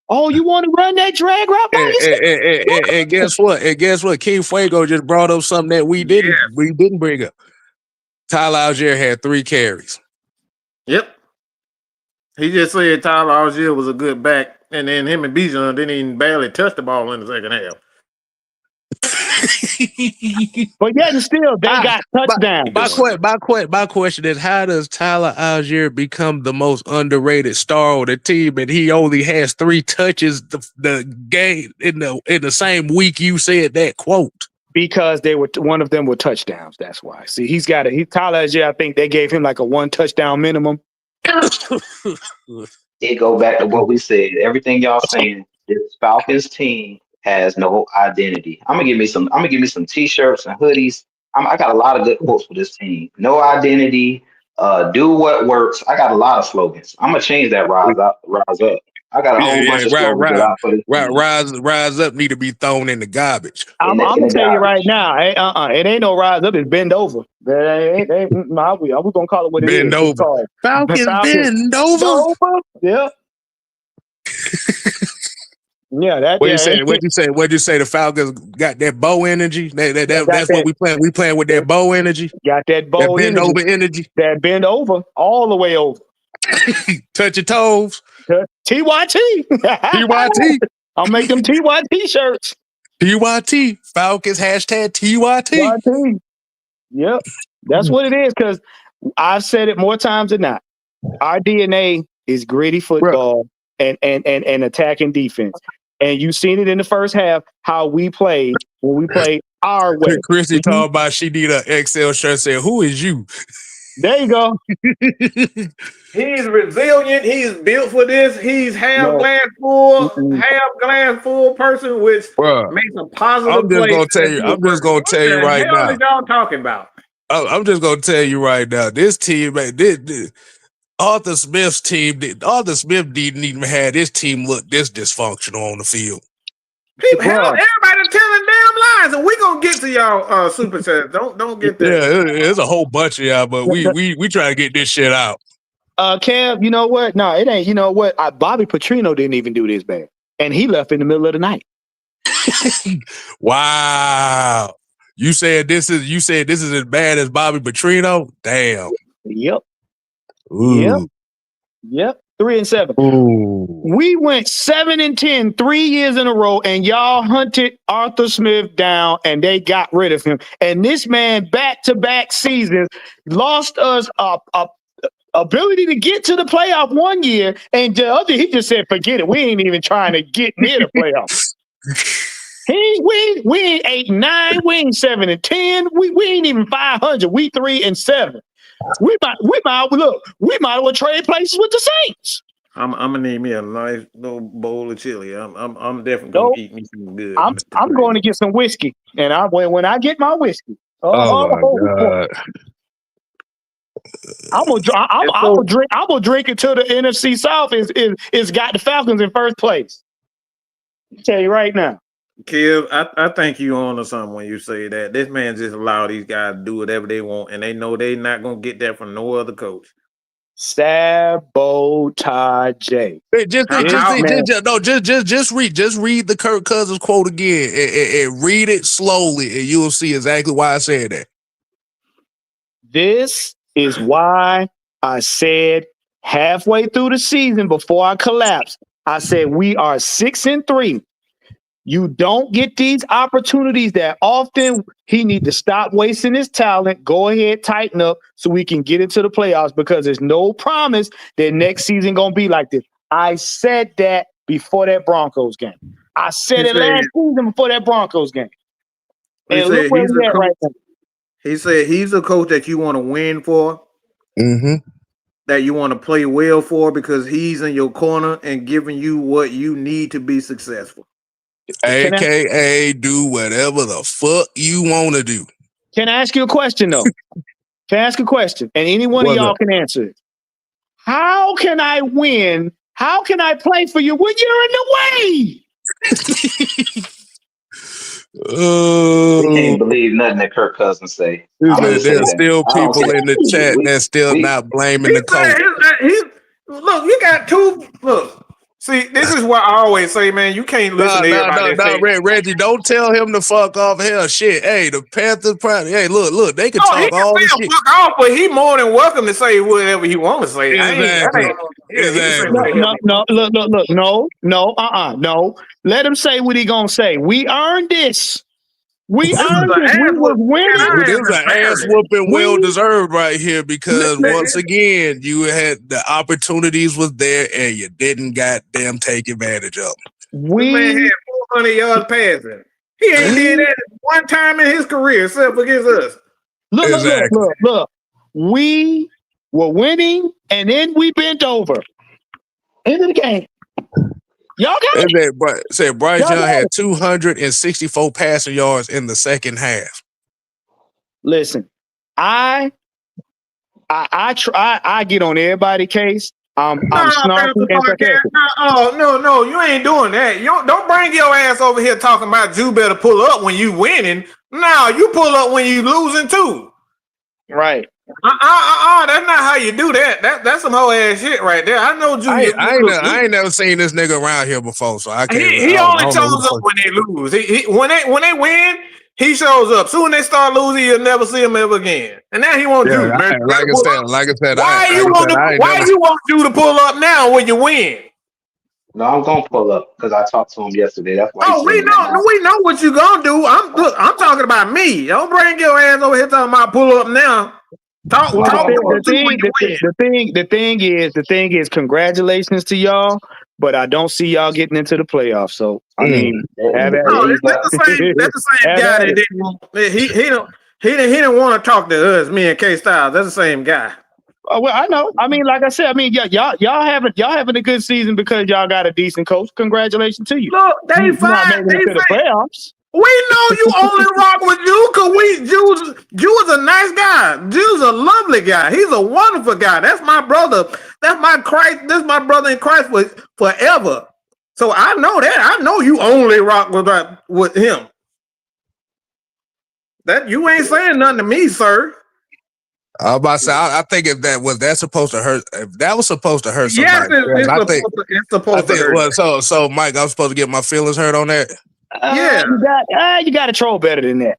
Speaker 1: Oh, you want to run that drag route?
Speaker 2: And guess what? King Fuego just brought up something that we didn't bring up. Tyler Algier had 3 carries.
Speaker 3: Yep. He just said Tyler Algier was a good back, and then him and Bijan didn't even barely touch the ball in the second half.
Speaker 1: But yet and still, they got touchdowns.
Speaker 2: My question is, how does Tyler Algier become the most underrated star on the team, and he only has 3 touches the game in the same week you said that quote?
Speaker 1: Because one of them were touchdowns. That's why. See, Tyler Algier, I think they gave him like a 1 touchdown minimum.
Speaker 4: It go back to what we said. Everything y'all saying, this Falcons team has no identity. I'm gonna give me some t-shirts and hoodies. I got a lot of good quotes for this team. No identity. Do what works. I got a lot of slogans. I'm gonna change that. Rise up. I got a whole bunch of slogans.
Speaker 2: Rise up need to be thrown in the garbage.
Speaker 1: I'm gonna tell you right now. It ain't no rise up. It's bend over. I was gonna call it what it is.
Speaker 2: Bend over. Falcons bend over.
Speaker 1: Yeah. Yeah,
Speaker 2: What'd you say? The Falcons got that bow energy. That's what we playing. We playing with that bow energy.
Speaker 1: Got that bow
Speaker 2: that bend over energy.
Speaker 1: That bend over all the way over.
Speaker 2: Touch your toes.
Speaker 1: TYT.
Speaker 2: TYT.
Speaker 1: I'll make them TYT shirts.
Speaker 2: TYT. Falcons hashtag TYT.
Speaker 1: TYT. Yep. That's what it is, because I've said it more times than not. Our DNA is gritty football and attacking defense. And you've seen it in the first half, how we played when we played our way.
Speaker 2: Chrissy talking about she need an XL shirt saying, who is you?
Speaker 1: There you go.
Speaker 3: He's resilient. He's built for this. He's half glass full, half glass full person, which makes a positive.
Speaker 2: I'm just gonna tell you right now.
Speaker 3: What y'all talking about?
Speaker 2: I'm just gonna tell you right now. This team, this Arthur Smith's team. Arthur Smith didn't even have this team look this dysfunctional on the field.
Speaker 3: Everybody's telling damn lies, and we gonna get to y'all super sets. Don't get that.
Speaker 2: Yeah, there's a whole bunch of y'all, but we try to get this shit out.
Speaker 1: Cam, you know what? No, it ain't. You know what? Bobby Petrino didn't even do this bad, and he left in the middle of the night.
Speaker 2: Wow. You said this is as bad as Bobby Petrino? Damn.
Speaker 1: Yep.
Speaker 2: Ooh.
Speaker 1: Yep. 3-7.
Speaker 2: Ooh.
Speaker 1: We went 7-10 3 years in a row, and y'all hunted Arthur Smith down, and they got rid of him. And this man, back-to-back seasons, lost us a ability to get to the playoff one year, and the other, he just said, forget it. We ain't even trying to get near the playoffs. We ain't 8-9, we ain't 7-10, we ain't even 500. We 3-7. We might as well trade places with the Saints.
Speaker 3: I'm gonna need me a nice little bowl of chili. I'm definitely gonna eat me some good.
Speaker 1: I'm going to get some whiskey, and when I get my whiskey,
Speaker 2: oh my God.
Speaker 1: I'm gonna drink it till the NFC South is got the Falcons in first place. I'll tell you right now.
Speaker 3: Kev, I think you on to something when you say that. This man just allow these guys to do whatever they want, and they know they not gonna get that from no other coach.
Speaker 1: Sabotage.
Speaker 2: Just read the Kirk Cousins quote again and read it slowly, and you will see exactly why I said that.
Speaker 1: This is why I said halfway through the season before I collapsed, I said we are 6-3. You don't get these opportunities that often. He need to stop wasting his talent. Go ahead, tighten up so we can get into the playoffs, because there's no promise that next season going to be like this. I said that before that Broncos game. I said it last season before that Broncos game. And look where we're at right now.
Speaker 3: He said he's a coach that you want to win for,
Speaker 2: that
Speaker 3: you want to play well for, because he's in your corner and giving you what you need to be successful.
Speaker 2: AKA do whatever the fuck you want to do.
Speaker 1: Can I ask you a question, though? Can I ask a question? And any one of y'all can answer it. How can I win? How can I play for you when you're in the way?
Speaker 4: I can't believe nothing that Kirk Cousins say.
Speaker 2: There's still people in the chat that's still not blaming the coach.
Speaker 3: Look, you got two. Look. See, this is what I always say, man. You can't listen to everybody.
Speaker 2: Reggie, don't tell him to fuck off. Hell, shit. Hey, the Panthers. Hey, look, they can talk all this shit.
Speaker 3: Fuck off, but he more than welcome to say whatever he want to say.
Speaker 2: Exactly.
Speaker 1: No. Let him say what he gonna say. We earned this. We was winning.
Speaker 2: This is an ass whooping, well deserved right here, because once again you had the opportunities was there and you didn't goddamn take advantage of them.
Speaker 3: We man had 400 yards passing. He ain't did that one time in his career except against us.
Speaker 1: Look. We were winning, and then we bent over. End of the game. Y'all got
Speaker 2: it. Said Bryce Young had 264 passing yards in the second half.
Speaker 1: Listen, I get on everybody's case. I'm snarky and sarcastic.
Speaker 3: No, you ain't doing that. Don't bring your ass over here talking about you better pull up when you winning. No, you pull up when you losing too.
Speaker 1: Right.
Speaker 3: That's not how you do that. That's some whole ass shit right there. I know Julius.
Speaker 2: I ain't never seen this nigga around here before, so I can't.
Speaker 3: He only shows up when they lose. When they win, He shows up. Soon they start losing, you'll never see him ever again. And now he wants you.
Speaker 2: Like I said,
Speaker 3: why you want you to pull up now when you win?
Speaker 4: No, I'm gonna pull up because I talked to him yesterday. That's why.
Speaker 3: Oh, we know what you gonna do. I'm talking about me. Don't bring your ass over here talking about pull up now.
Speaker 1: The thing is, congratulations to y'all, but I don't see y'all getting into the playoffs. So I mean,
Speaker 3: that's the same guy that he didn't want to talk to us, me and K Styles. That's the same guy.
Speaker 1: Oh, well, I know. I mean, like I said, y'all having a good season because y'all got a decent coach. Congratulations to you.
Speaker 3: Look, they fine.
Speaker 1: They to the playoffs.
Speaker 3: We know you only rock with you because Jew's a nice guy. Jew's a lovely guy. He's a wonderful guy. That's my brother. That's my Christ. This is my brother in Christ forever. So I know that. I know you only rock with him. That you ain't saying nothing to me, sir.
Speaker 2: I was about to say, I think if that was supposed to hurt somebody.
Speaker 3: Yes, it's supposed to hurt.
Speaker 2: So Mike, I'm supposed to get my feelings hurt on that.
Speaker 1: You got to troll better than that.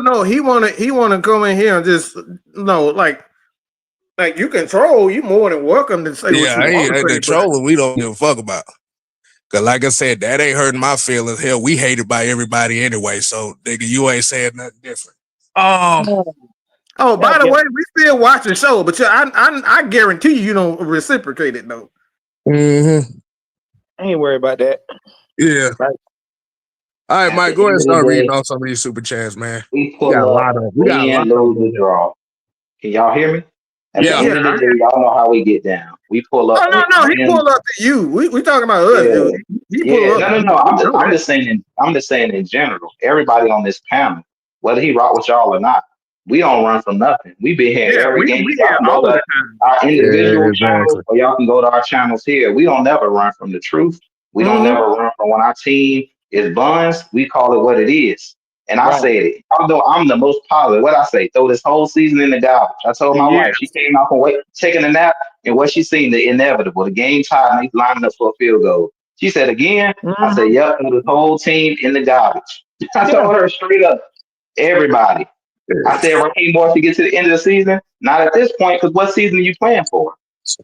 Speaker 3: No. He wanna come in here and just like you can troll. You more than welcome to say.
Speaker 2: The trolling we don't give a fuck about. Cause like I said, that ain't hurting my feelings. Hell, we hated by everybody anyway. So nigga, you ain't saying nothing different.
Speaker 3: By the way, we still watch the show, but I guarantee you don't reciprocate it though.
Speaker 2: Mm-hmm.
Speaker 1: I ain't worried about that.
Speaker 2: Yeah. Right. All right, Mike, go ahead and start reading off some of these super chats, man.
Speaker 4: We got a lot of the draw. Can y'all hear me? At the end of the day, y'all know how we get down. We pull up.
Speaker 3: No. He pulled up to you. We talking about us. Dude. He pulled up.
Speaker 4: No. I'm just saying in general. Everybody on this panel, whether he rock with y'all or not, we don't run from nothing. We been here every game. Our individual channels, or y'all can go to our channels here. We don't never run from the truth. We don't never run from when our team is buns. We call it what it is. And I said it. Although I'm the most positive, what I say, throw this whole season in the garbage. I told my wife, she came out from taking a nap, and what she seen, the inevitable, the game tied, and they lining up for a field goal. She said again, I said, yep, throw the whole team in the garbage. I told her straight up, everybody. I said, Raheem Morris to get to the end of the season? Not at this point, because what season are you playing for?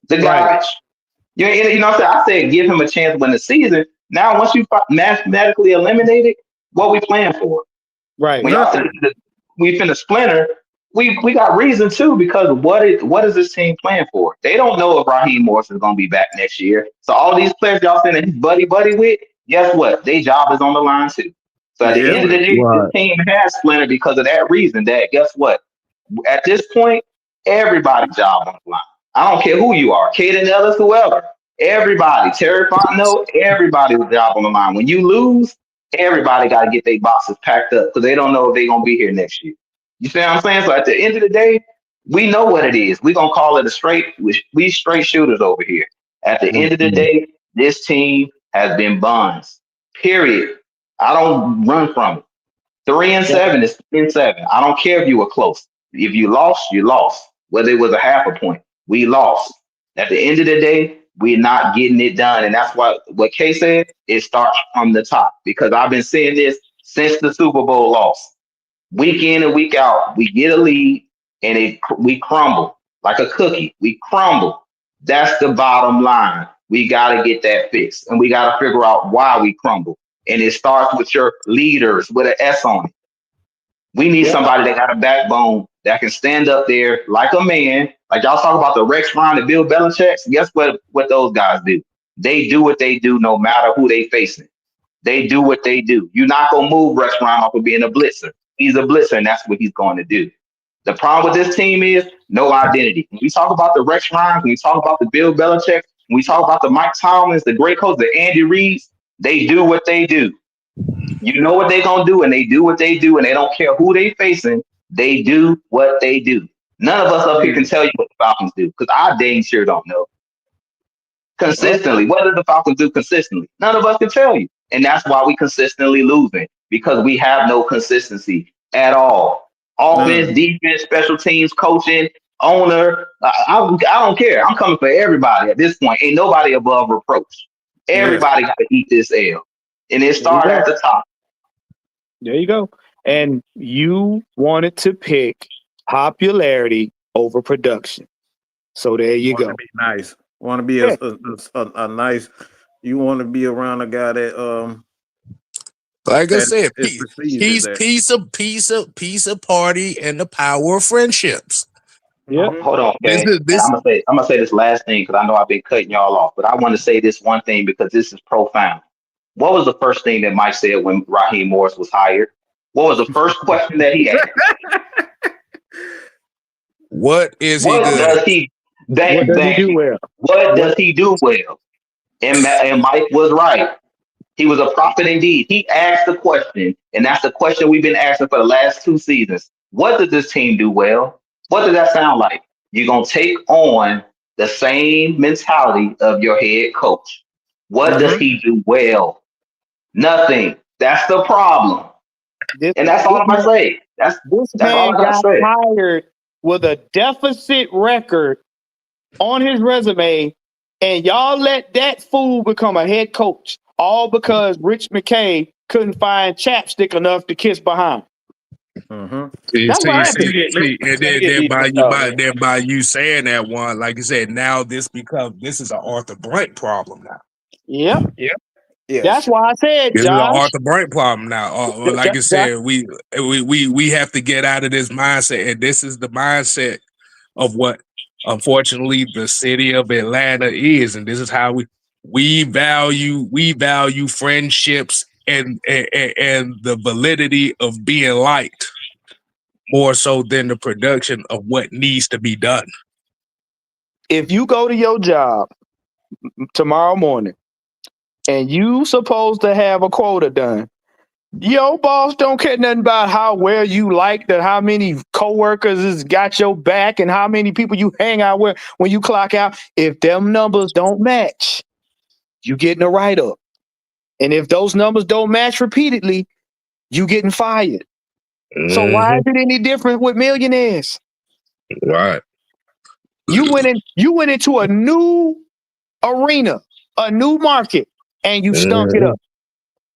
Speaker 4: The garbage. You know what I'm saying? I said, give him a chance to win the season. Now, once you mathematically eliminated, what we playing for?
Speaker 1: Right.
Speaker 4: When y'all said we finna splinter, we got reason too, because what is this team playing for? They don't know if Raheem Morris is gonna be back next year. So all these players y'all saying he's buddy with, guess what? Their job is on the line too. So at the end of the day, this team has splintered because of that reason. That guess what? At this point, everybody's job on the line. I don't care who you are, Caden Ellis, whoever. Everybody, Terry Fontenot, everybody's job on the line. When you lose, everybody got to get their boxes packed up because they don't know if they're going to be here next year. You see what I'm saying? So at the end of the day, we know what it is. We're going to call it we straight shooters over here. At the end of the day, this team has been buns. Period. I don't run from it. 3-7 is 3-7. I don't care if you were close. If you lost, you lost. Whether it was a half a point, we lost. At the end of the day, we're not getting it done. And that's what Kay said, it starts from the top. Because I've been saying this since the Super Bowl loss. Week in and week out, we get a lead and we crumble like a cookie. We crumble. That's the bottom line. We got to get that fixed. And we got to figure out why we crumble. And it starts with your leaders with an S on it. We need somebody that got a backbone that can stand up there like a man. Like y'all talk about the Rex Ryan and Bill Belichick. Guess what those guys do? They do what they do no matter who they facing. They do what they do. You're not going to move Rex Ryan off of being a blitzer. He's a blitzer, and that's what he's going to do. The problem with this team is no identity. When we talk about the Rex Ryan, when we talk about the Bill Belichick, when we talk about the Mike Tomlins, the great coach, the Andy Reids, they do what they do. You know what they're going to do, and they do what they do, and they don't care who they facing. They do what they do. None of us up here can tell you what the Falcons do, because I dang sure don't know. Consistently, what do the Falcons do consistently? None of us can tell you. And that's why we consistently losing, because we have no consistency at all. Offense, defense, special teams, coaching, owner. I don't care. I'm coming for everybody at this point. Ain't nobody above reproach. Everybody got to eat this L. And it started at the top.
Speaker 1: There you go. And you wanted to pick popularity over production. So there you
Speaker 3: Want
Speaker 1: go.
Speaker 3: to be nice. Want to be
Speaker 1: Yeah.
Speaker 3: a nice. You want to be around a guy that
Speaker 2: Like I
Speaker 3: that
Speaker 2: said,
Speaker 3: is perceived as that.
Speaker 2: peace of party and the power of friendships.
Speaker 1: Yep.
Speaker 4: Hold on,
Speaker 2: This
Speaker 4: okay.
Speaker 2: is
Speaker 4: And
Speaker 2: this.
Speaker 4: I'm gonna say this last thing because I know I've been cutting y'all off, but I want to say this one thing because this is profound. What was the first thing that Mike said when Raheem Morris was hired? What was the first question that he asked?
Speaker 2: What is he
Speaker 4: What
Speaker 2: good at?
Speaker 4: does he
Speaker 1: What
Speaker 4: that
Speaker 1: does he
Speaker 4: that
Speaker 1: do well?
Speaker 4: what
Speaker 1: What
Speaker 4: does he do well? And Mike was right. He was a prophet indeed. He asked the question, and that's the question we've been asking for the last 2 seasons. What does this team do well? What does that sound like? You're gonna take on the same mentality of your head coach. What does
Speaker 1: Mhm.
Speaker 4: he do well? Nothing. That's the problem.
Speaker 1: this,
Speaker 4: And that's all
Speaker 1: this
Speaker 4: I'm gonna
Speaker 1: man
Speaker 4: say.
Speaker 1: this
Speaker 4: That's all
Speaker 1: man
Speaker 4: I gotta
Speaker 1: got
Speaker 4: say.
Speaker 1: hired with a deficit record on his resume, and y'all let that fool become a head coach, all because Rich McKay couldn't find chapstick enough to kiss behind.
Speaker 3: Mm-hmm.
Speaker 1: That's what happened.
Speaker 2: And then by you saying that one, like you said, now this is an Arthur Blank problem now.
Speaker 1: Yep. That's
Speaker 3: Yes.
Speaker 1: why I said,
Speaker 2: This is an
Speaker 1: Josh.
Speaker 2: Arthur Blank problem now. Like you
Speaker 1: Josh,
Speaker 2: said, we have to get out of this mindset, and this is the mindset of what, unfortunately, the city of Atlanta is, and this is how we value friendships and the validity of being liked more so than the production of what needs to be done.
Speaker 1: if you go to your job tomorrow morning and you supposed to have a quota done, your boss don't care nothing about how well you liked and how many coworkers has got your back and how many people you hang out with when you clock out. If them numbers don't match, you getting a write up. And if those numbers don't match repeatedly, you getting fired. So why is it any different with millionaires?
Speaker 2: Right.
Speaker 1: You went into a new arena, a new market, and you stunk it up.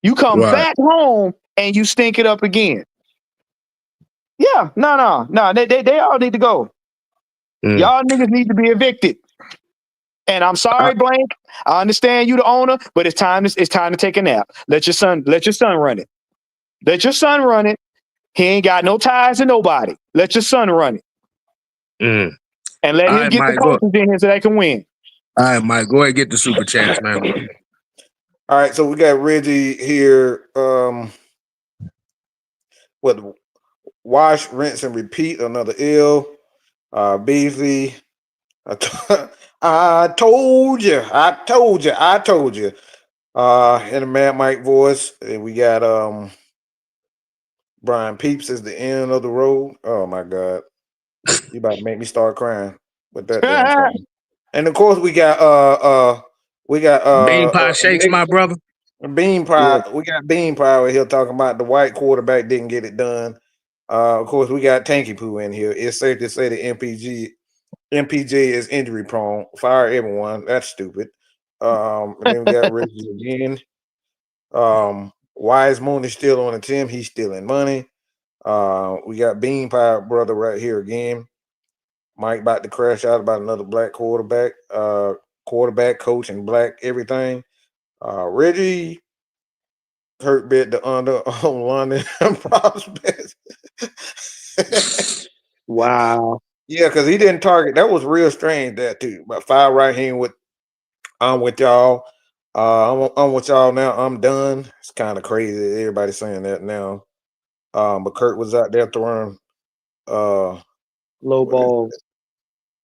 Speaker 1: You come
Speaker 2: Right.
Speaker 1: back home and you stink it up again. Yeah, no. They all need to go. Y'all niggas need to be evicted. And I'm sorry, Blank. I understand you the owner, but it's time to take a nap. Let your son run it. Let your son run it. He ain't got no ties to nobody. Let your son run it. And let him get the coaches in here so they can win.
Speaker 2: All right, Mike, go ahead and get the super chats, man.
Speaker 3: All right, so we got Reggie here. What? Wash, rinse, and repeat. Another ill. Beasley. I told you. In a Mad Mike voice, and we got Brian Peeps is the end of the road. Oh my God, you about to make me start crying with that damn song. And of course we got
Speaker 2: Bean pie shakes, my brother.
Speaker 3: Bean Pie. We got Bean Pie over here talking about the white quarterback didn't get it done. Of course, we got Tanky Poo in here. It's safe to say that MPJ is injury prone. Fire everyone. That's stupid. And then we got Reggie again. Wise Moon is still on the team. He's stealing money. We got Bean Pie brother right here again. Mike about to crash out about another black quarterback, quarterback coach and black everything. Reggie Kurt bet the under on London prospects.
Speaker 1: Wow.
Speaker 3: Yeah, because he didn't target. That was real strange. That too. But fire right here with I'm with y'all. I'm with y'all now. I'm done. It's kind of crazy. Everybody's saying that now. But Kurt was out there throwing
Speaker 1: Low
Speaker 3: what is
Speaker 1: balls.
Speaker 3: it?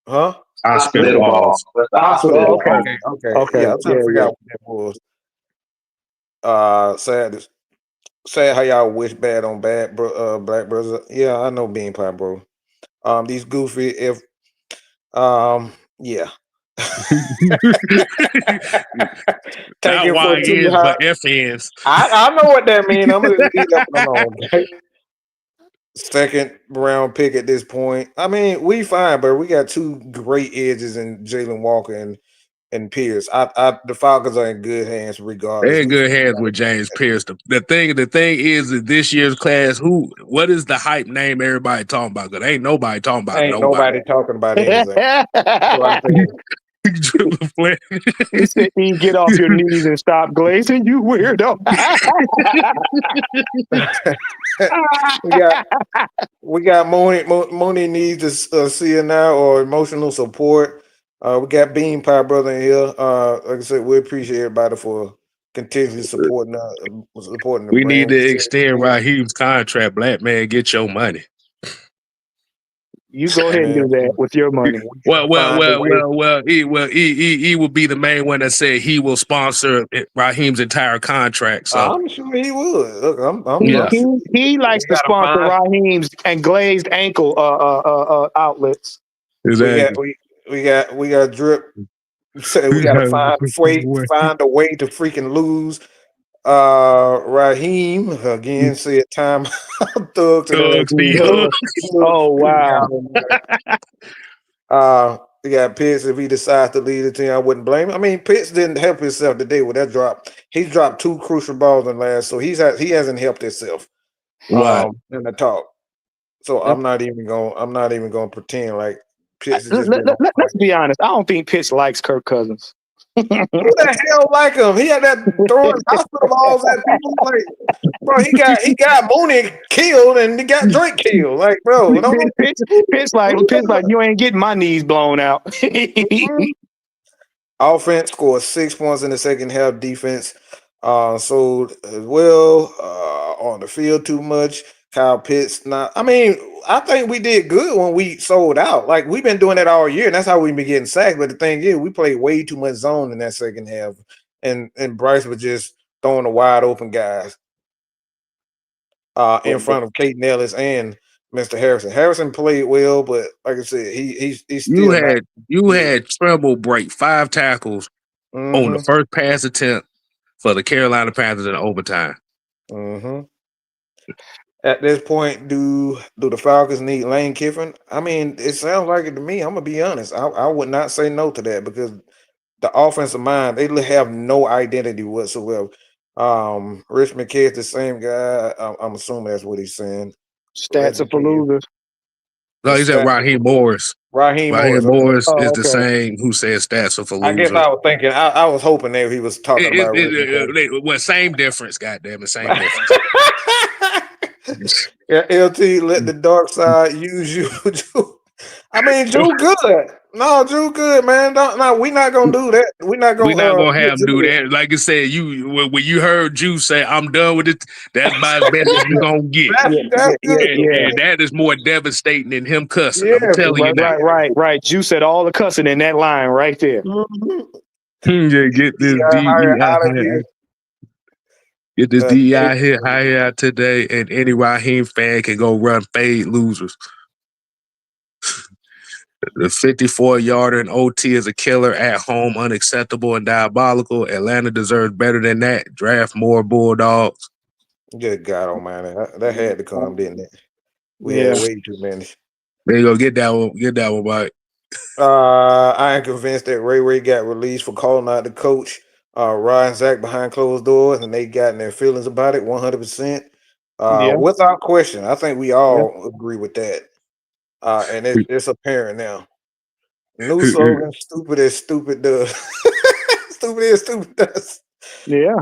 Speaker 3: Huh?
Speaker 2: Hospital balls.
Speaker 4: That's the
Speaker 3: Hospital.
Speaker 4: hospital.
Speaker 3: Okay. Yeah, I'm trying to figure out what that was. Sad how y'all wish bad on black brothers. Yeah, I know Bean Pie, bro. These goofy if yeah. Take it for too high.
Speaker 2: But F is.
Speaker 3: I know what that means. I'm gonna leave that one alone. Okay? Second round pick at this point. I mean, we fine, but we got two great edges in Jalen Walker and and Pierce. The Falcons are in good hands regardless.
Speaker 2: They're in good hands with James Pierce. The thing is that this year's class, what is the hype name everybody talking about? Because ain't nobody talking about
Speaker 3: Ain't nobody talking about anything. So I think
Speaker 1: He said, "You get off your knees and stop glazing, you weirdo."
Speaker 3: we got Mooney needs a CNI or emotional support. We got Bean Pie Brother in here. Like I said, we appreciate everybody for continuously supporting the
Speaker 2: we
Speaker 3: brand.
Speaker 2: need to extend Raheem's contract. Black man, get your money.
Speaker 1: You go ahead and do that with your money.
Speaker 2: Well, he will be the main one that said he will sponsor Raheem's entire contract. So
Speaker 3: I'm sure he would. Look,
Speaker 1: he likes to sponsor Raheem's and glazed ankle outlets.
Speaker 2: Exactly.
Speaker 3: We got drip. So we gotta find a way to freaking lose. Raheem again said time thugs.
Speaker 1: Oh wow.
Speaker 3: We got Pitts. If he decides to lead the team, I wouldn't blame him. I mean, Pitts didn't help himself today with that drop. He's dropped 2 crucial balls in the last, so he hasn't helped himself. In the talk. So I'm not even gonna pretend like Pitts is just.
Speaker 1: Let's be honest. I don't think Pitts likes Kirk Cousins.
Speaker 3: Who the hell like him? He had that throwing hospital balls at people. Like, bro, he got Mooney killed and he got Drake killed. Like, bro,
Speaker 1: Pitts like you ain't getting my knees blown out.
Speaker 3: Offense scored 6 points in the second half. Defense sold as well on the field too much. Kyle Pitts not. I mean, I think we did good when we sold out. Like, we've been doing that all year, and that's how we've been getting sacked. But the thing is, we played way too much zone in that second half, and Bryce was just throwing the wide open guys in front of Kate Nellis and Mr. Harrison. Harrison played well, but like I said, he's still.
Speaker 2: You had Tremble break 5 tackles on the first pass attempt for the Carolina Panthers in overtime.
Speaker 3: At this point, do the Falcons need Lane Kiffin? I mean, it sounds like it to me. I'm gonna be honest. I would not say no to that because the offensive mind, they have no identity whatsoever. Rich McKay is the same guy. I'm assuming that's what he's saying.
Speaker 1: Stats for losers.
Speaker 2: No, he said Raheem Morris.
Speaker 3: Raheem
Speaker 2: Morris is the same who says stats for losers.
Speaker 3: I guess I was thinking. I was hoping that he was talking about.
Speaker 2: Well, same difference. Goddamn it, same difference.
Speaker 3: Yeah, LT, let the dark side use you. I mean, Drew good. No, Drew good, man. We're not gonna do that. We're not gonna
Speaker 2: have him do that. Like I said, when you heard Drew say, "I'm done with it," that's about as best as you're gonna get.
Speaker 3: That's good.
Speaker 2: Yeah, that is more devastating than him cussing. I'm telling you that.
Speaker 1: Right. Drew said all the cussing in that line right there.
Speaker 2: Get this DEI. Get this DEI here today, and any Raheem fan can go run fade losers. The 54-yarder in OT is a killer at home, unacceptable and diabolical. Atlanta deserves better than that. Draft more Bulldogs.
Speaker 3: Good God Almighty, that had to come, didn't it? We had way too many.
Speaker 2: There you go. Get that one. Get that one, Mike.
Speaker 3: I am convinced that Ray got released for calling out the coach. Ryan Zach behind closed doors, and they got in their feelings about it 100%. Without question, I think we all agree with that. And it's apparent now. New slogan: "Stupid as stupid does." Stupid as stupid does.
Speaker 1: Yeah.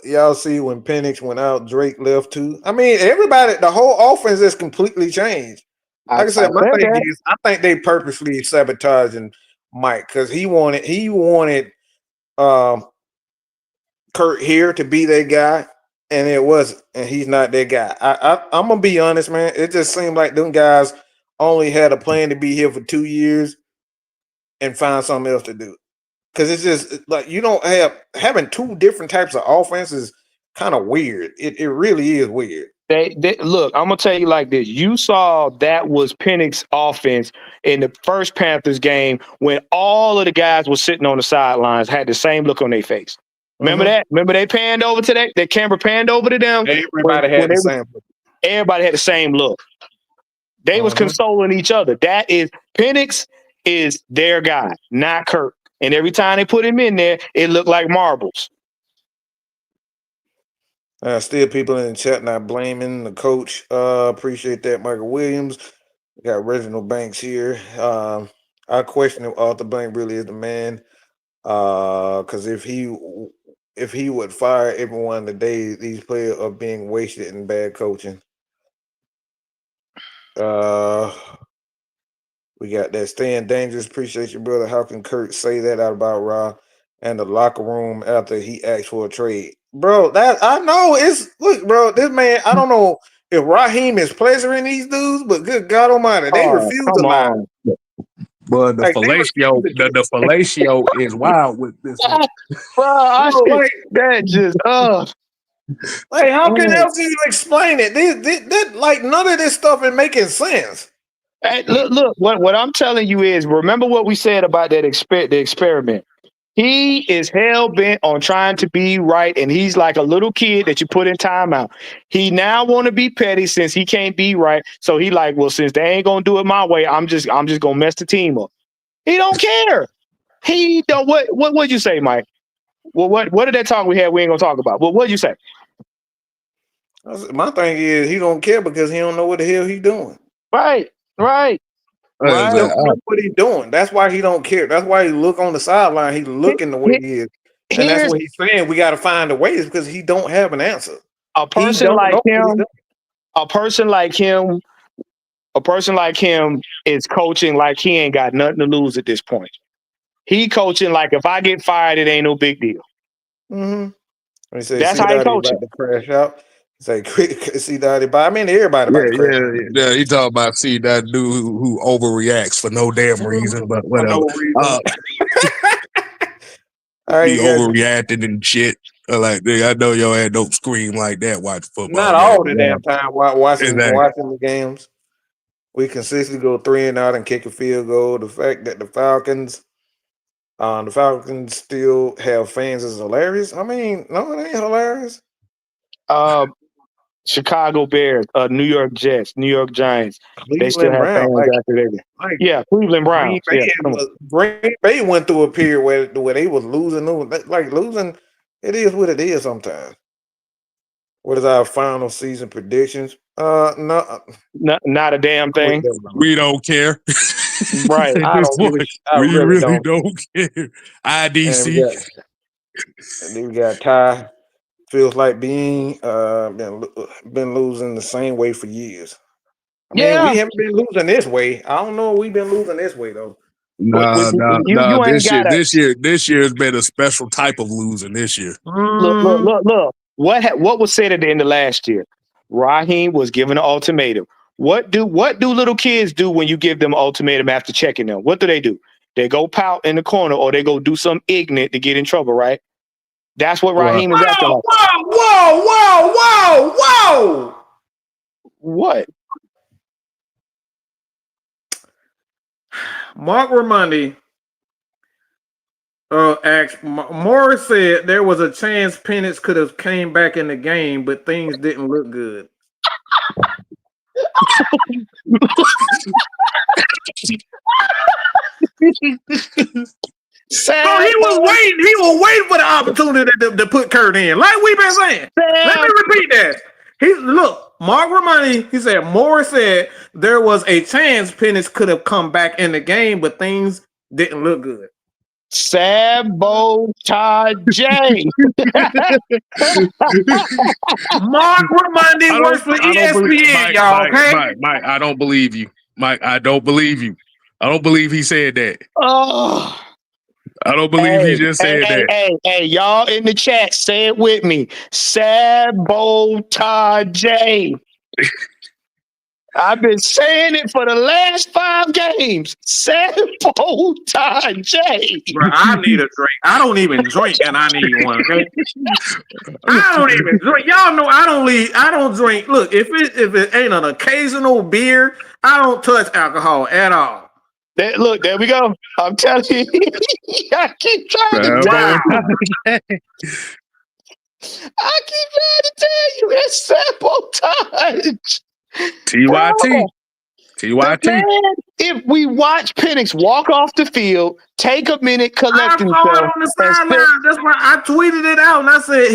Speaker 3: Y'all see when Penix went out, Drake left too. I mean, everybody, the whole offense is completely changed. Like I said, my thing is, I think they purposely sabotaging Mike because he wanted Kurt here to be that guy, and it wasn't, and he's not that guy. I'm gonna be honest, man. It just seemed like them guys only had a plan to be here for 2 years and find something else to do. Because it's just like you don't having 2 different types of offenses kind of weird. It really is weird.
Speaker 1: They look, I'm gonna tell you like this. You saw that was Penix's offense in the first Panthers game when all of the guys were sitting on the sidelines, had the same look on their face. Remember that? Remember they panned over to that? The camera panned over to them.
Speaker 3: Everybody had the same look.
Speaker 1: Everybody had the same look. They was consoling each other. That is Penix is their guy, not Kirk. And every time they put him in there, it looked like marbles.
Speaker 3: Still people in the chat not blaming the coach. Appreciate that, Michael Williams. We got Reginald Banks here. I question if Arthur Blank really is the man. Because if he would fire everyone today, these players are being wasted in bad coaching. We got that staying dangerous. Appreciate you, brother. How can Kurt say that out about Ra and the locker room after he asked for a trade? Bro, that I know it's look, bro. This man, I don't know if Raheem is pleasuring these dudes, but good God Almighty, they refuse to lie.
Speaker 2: But the
Speaker 3: Like,
Speaker 2: fellatio, the fellatio is wild with this one.
Speaker 1: Bro, that just
Speaker 3: like how can else you explain it? This like none of this stuff is making sense.
Speaker 1: Hey, look. What I'm telling you is, remember what we said about that the experiment. He is hell bent on trying to be right, and he's like a little kid that you put in timeout. He now want to be petty since he can't be right. So he like, well, since they ain't gonna do it my way, I'm just gonna mess the team up. He don't care. He don't. What'd you say, Mike? Well, what did that talk we had? We ain't gonna talk about. Well, what'd you say?
Speaker 3: My thing is he don't care because he don't know what the hell he's doing.
Speaker 1: Right.
Speaker 3: He don't know what he's doing. That's why he don't care. That's why he look on the sideline. He's looking the way he is, and that's what he's saying. We got to find a way because he don't have an answer.
Speaker 1: A person like him is coaching like he ain't got nothing to lose at this point. He coaching like if I get fired, it ain't no big deal.
Speaker 3: Mm-hmm.
Speaker 1: That's how he coaching.
Speaker 3: About to crash out. Say, see that? I mean, everybody about to crash.
Speaker 2: Yeah. He talking about that dude who overreacts for no damn reason, but whatever.
Speaker 3: No reason.
Speaker 2: He overreacted and shit. Like, I know your ass don't scream like that. Watch football.
Speaker 3: Not all the damn time watching the games. We consistently go 3 and out and kick a field goal. The fact that the Falcons still have fans is hilarious. I mean, no, it ain't hilarious.
Speaker 1: Chicago Bears, New York Jets, New York Giants.
Speaker 3: Cleveland
Speaker 1: they still have
Speaker 3: Browns,
Speaker 1: fans after they Cleveland Browns.
Speaker 3: Green Bay went through a period where they was losing. Like losing, it is what it is sometimes. What is our final season predictions? No,
Speaker 1: not a damn thing.
Speaker 2: We don't care.
Speaker 1: Right.
Speaker 2: We really don't care. IDC.
Speaker 3: And then we got Ty. Feels like being been losing the same way for years. I mean, we haven't been losing this way. I don't know if we've been losing this way though.
Speaker 2: No. This year has been a special type of losing this year.
Speaker 1: Look. What was said at the end of last year? Raheem was given an ultimatum. What do little kids do when you give them an ultimatum after checking them? What do? They go pout in the corner or they go do something ignorant to get in trouble, right? That's what Raheem is acting like.
Speaker 3: Whoa!
Speaker 1: What?
Speaker 3: Mark Raimondi asked, Morris said there was a chance Penix could have came back in the game, but things didn't look good. So he was waiting for the opportunity to put Kurt in, like we've been saying. Let me repeat that. Mark Raimondi, he said Morris said there was a chance Penix could have come back in the game, but things didn't look good.
Speaker 1: Sabotage.
Speaker 3: Mark Raimondi works for ESPN, y'all. Okay,
Speaker 2: Mike, I don't believe you. Mike, I don't believe you. I don't believe he said that.
Speaker 1: Oh.
Speaker 2: I don't believe he just said that.
Speaker 1: Hey, y'all in the chat, say it with me. Sabotage. I've been saying it for the last 5 games. Sabotage.
Speaker 3: Bro, I need a drink. I don't even drink, and I need one. Okay? I don't even drink. Y'all know I don't drink. Look, if it ain't an occasional beer, I don't touch alcohol at all.
Speaker 1: Look, there we go. I'm telling you, I keep trying to tell you, it's sabotage.
Speaker 2: TYT. TYT.
Speaker 1: Man, if we watch Penix walk off the field, take a minute, collect
Speaker 3: I saw it
Speaker 1: himself,
Speaker 3: on the
Speaker 1: and sit,
Speaker 3: sideline. That's why I tweeted it out and I said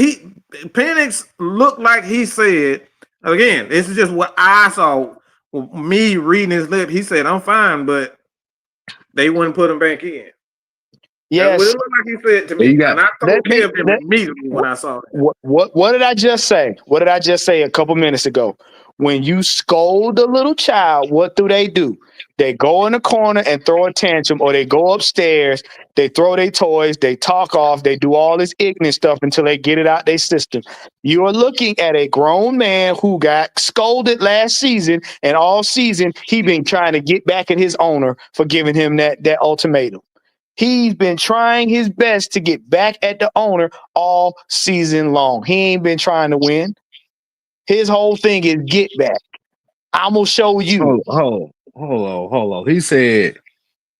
Speaker 3: Penix looked like he said again. This is just what I saw. Me reading his lip, he said, "I'm fine," but they wouldn't put him back in. That's what
Speaker 1: yes.
Speaker 3: it looked like he said to
Speaker 2: You
Speaker 3: me,
Speaker 2: got-
Speaker 3: and I
Speaker 1: Let
Speaker 3: told
Speaker 1: me.
Speaker 3: Kev immediately when I saw that.
Speaker 1: What did I just say? What did I just say a couple minutes ago? When you scold a little child, what do? They go in the corner and throw a tantrum, or they go upstairs, they throw their toys, they talk off, they do all this ignorant stuff until they get it out their system. You are looking at a grown man who got scolded last season, and all season he been trying to get back at his owner for giving him that ultimatum. He's been trying his best to get back at the owner all season long. He ain't been trying to win. His whole thing is get back. I'm gonna show you.
Speaker 2: Hold on. He said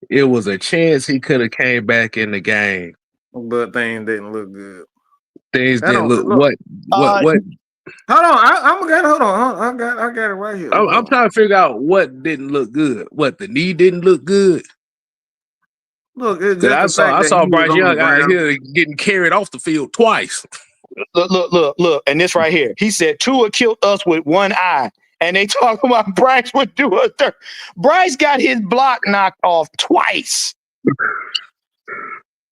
Speaker 2: it was a chance he could have came back in the game.
Speaker 3: But things didn't look good.
Speaker 2: Things didn't look
Speaker 3: Look.
Speaker 2: what
Speaker 3: Hold on, hold on. I got it right here.
Speaker 2: I'm trying to figure out what didn't look good. What, the knee didn't look good?
Speaker 3: Look, it's just
Speaker 2: I saw Bryce Young out here getting carried off the field twice.
Speaker 1: Look. And this right here. He said Tua killed us with one eye. And they talk about Bryce would do a third. Bryce got his block knocked off twice.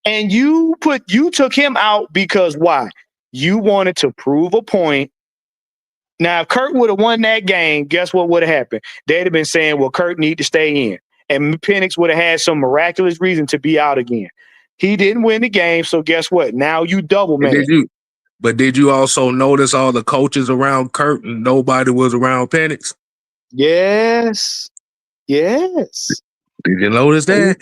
Speaker 1: And you took him out because why? You wanted to prove a point. Now, if Kurt would have won that game, guess what would have happened? They'd have been saying, well, Kurt need to stay in. And Penix would have had some miraculous reason to be out again. He didn't win the game, so guess what? Now you double man.
Speaker 2: Did you also notice all the coaches around Kurt and nobody was around Penix?
Speaker 1: Yes.
Speaker 2: Did you notice that?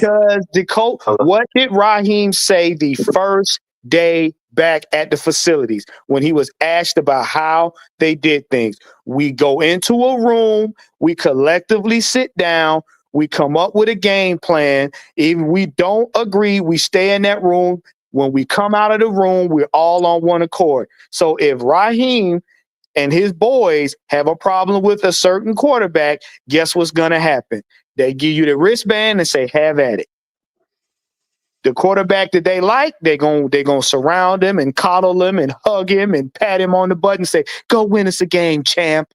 Speaker 1: Because what did Raheem say the first day back at the facilities when he was asked about how they did things? We go into a room, we collectively sit down, we come up with a game plan. If we don't agree, we stay in that room. When we come out of the room, we're all on one accord. So if Raheem and his boys have a problem with a certain quarterback, guess what's going to happen? They give you the wristband and say, have at it. The quarterback that they like, they're gonna surround him and coddle him and hug him and pat him on the butt and say, go win us a game, champ.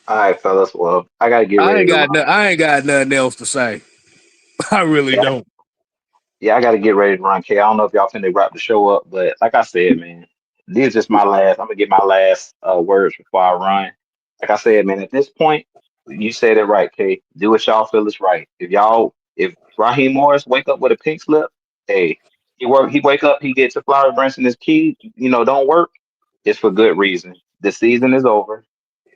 Speaker 4: All right, fellas. Well, I gotta get ready.
Speaker 2: I ain't got nothing else to say. I really don't.
Speaker 4: Yeah, I gotta get ready to run. K, I don't know if y'all finna wrap the show up, but like I said, man, this is just my last. I'm gonna get my last words before I run. Like I said, man, at this point, you said it right, K. Do what y'all feel is right. If Raheem Morris wake up with a pink slip, hey, he wake up, he gets to Flower Branch and his key, don't work. It's for good reason. The season is over.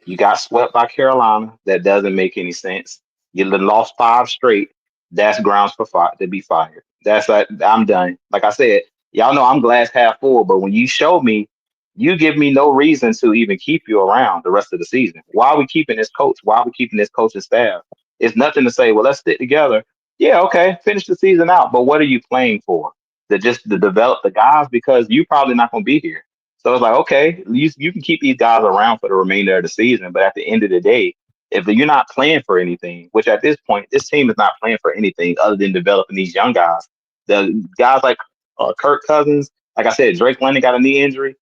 Speaker 4: You got swept by Carolina. That doesn't make any sense. You lost 5 straight. That's grounds for to be fired. That's like, I'm done. Like I said, y'all know I'm glass half full, but when you show me, you give me no reason to even keep you around the rest of the season. Why are we keeping this coach? Why are we keeping this coaching staff? It's nothing to say, well, let's stick together. Yeah, okay, finish the season out. But what are you playing for? To develop the guys because you probably not going to be here. So it's like, okay, you can keep these guys around for the remainder of the season, but at the end of the day, if you're not playing for anything, which at this point, this team is not playing for anything other than developing these young guys. The guys like Kirk Cousins, like I said, Drake London got a knee injury,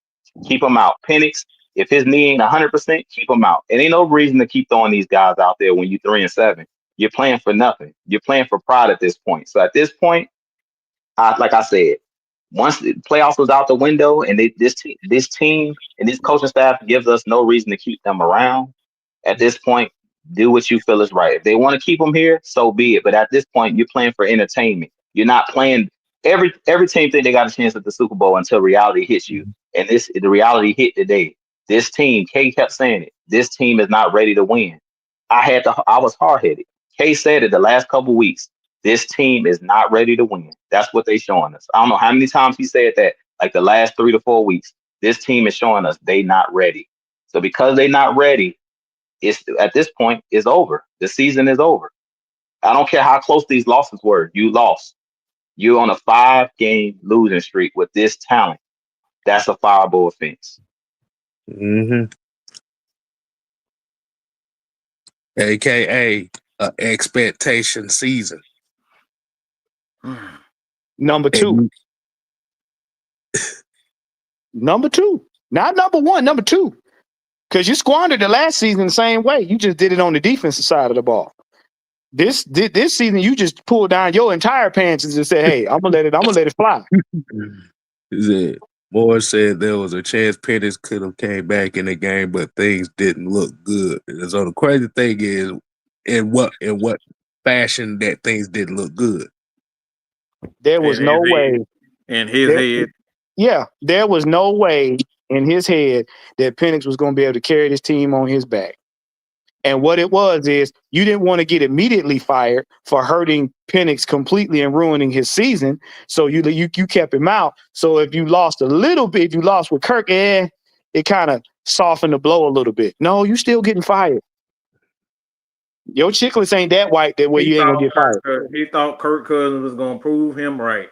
Speaker 4: keep him out. Penix, if his knee ain't 100%, keep him out. It ain't no reason to keep throwing these guys out there when you're 3-7. You're playing for nothing. You're playing for pride at this point. So at this point, like I said, once the playoffs was out the window and this team and this coaching staff gives us no reason to keep them around, at this point, do what you feel is right. If they want to keep them here, so be it. But at this point, you're playing for entertainment. You're not playing. Every team think they got a chance at the Super Bowl until reality hits you. And the reality hit today. This team, Kay kept saying it. This team is not ready to win. I was hard headed. Kay said it the last couple weeks. This team is not ready to win. That's what they showing us. I don't know how many times he said that, like the last 3 to 4 weeks. This team is showing us they not ready. So because they not ready, it's at this point, it's over. The season is over. I don't care how close these losses were. You lost. You're on a 5-game losing streak with this talent. That's a fireable offense.
Speaker 2: Mm-hmm. AKA a expectation season.
Speaker 1: Number two. Number two. Not number one, number two. Because you squandered the last season the same way. You just did it on the defensive side of the ball. This season, you just pulled down your entire pants and just said, "Hey, I'm gonna let it fly."
Speaker 2: Moore said there was a chance Penix could have came back in the game, but things didn't look good. And so the crazy thing is, in what fashion that things didn't look good.
Speaker 1: There was no way
Speaker 3: in his head.
Speaker 1: Yeah, there was no way in his head that Penix was going to be able to carry this team on his back. And what it was is you didn't want to get immediately fired for hurting Penix completely and ruining his season. So you kept him out. So if you lost a little bit, if you lost with Kirk, it kind of softened the blow a little bit. No, you still getting fired. Your chicklets ain't that white that way you ain't gonna get fired.
Speaker 3: He thought Kirk Cousins was gonna prove him right.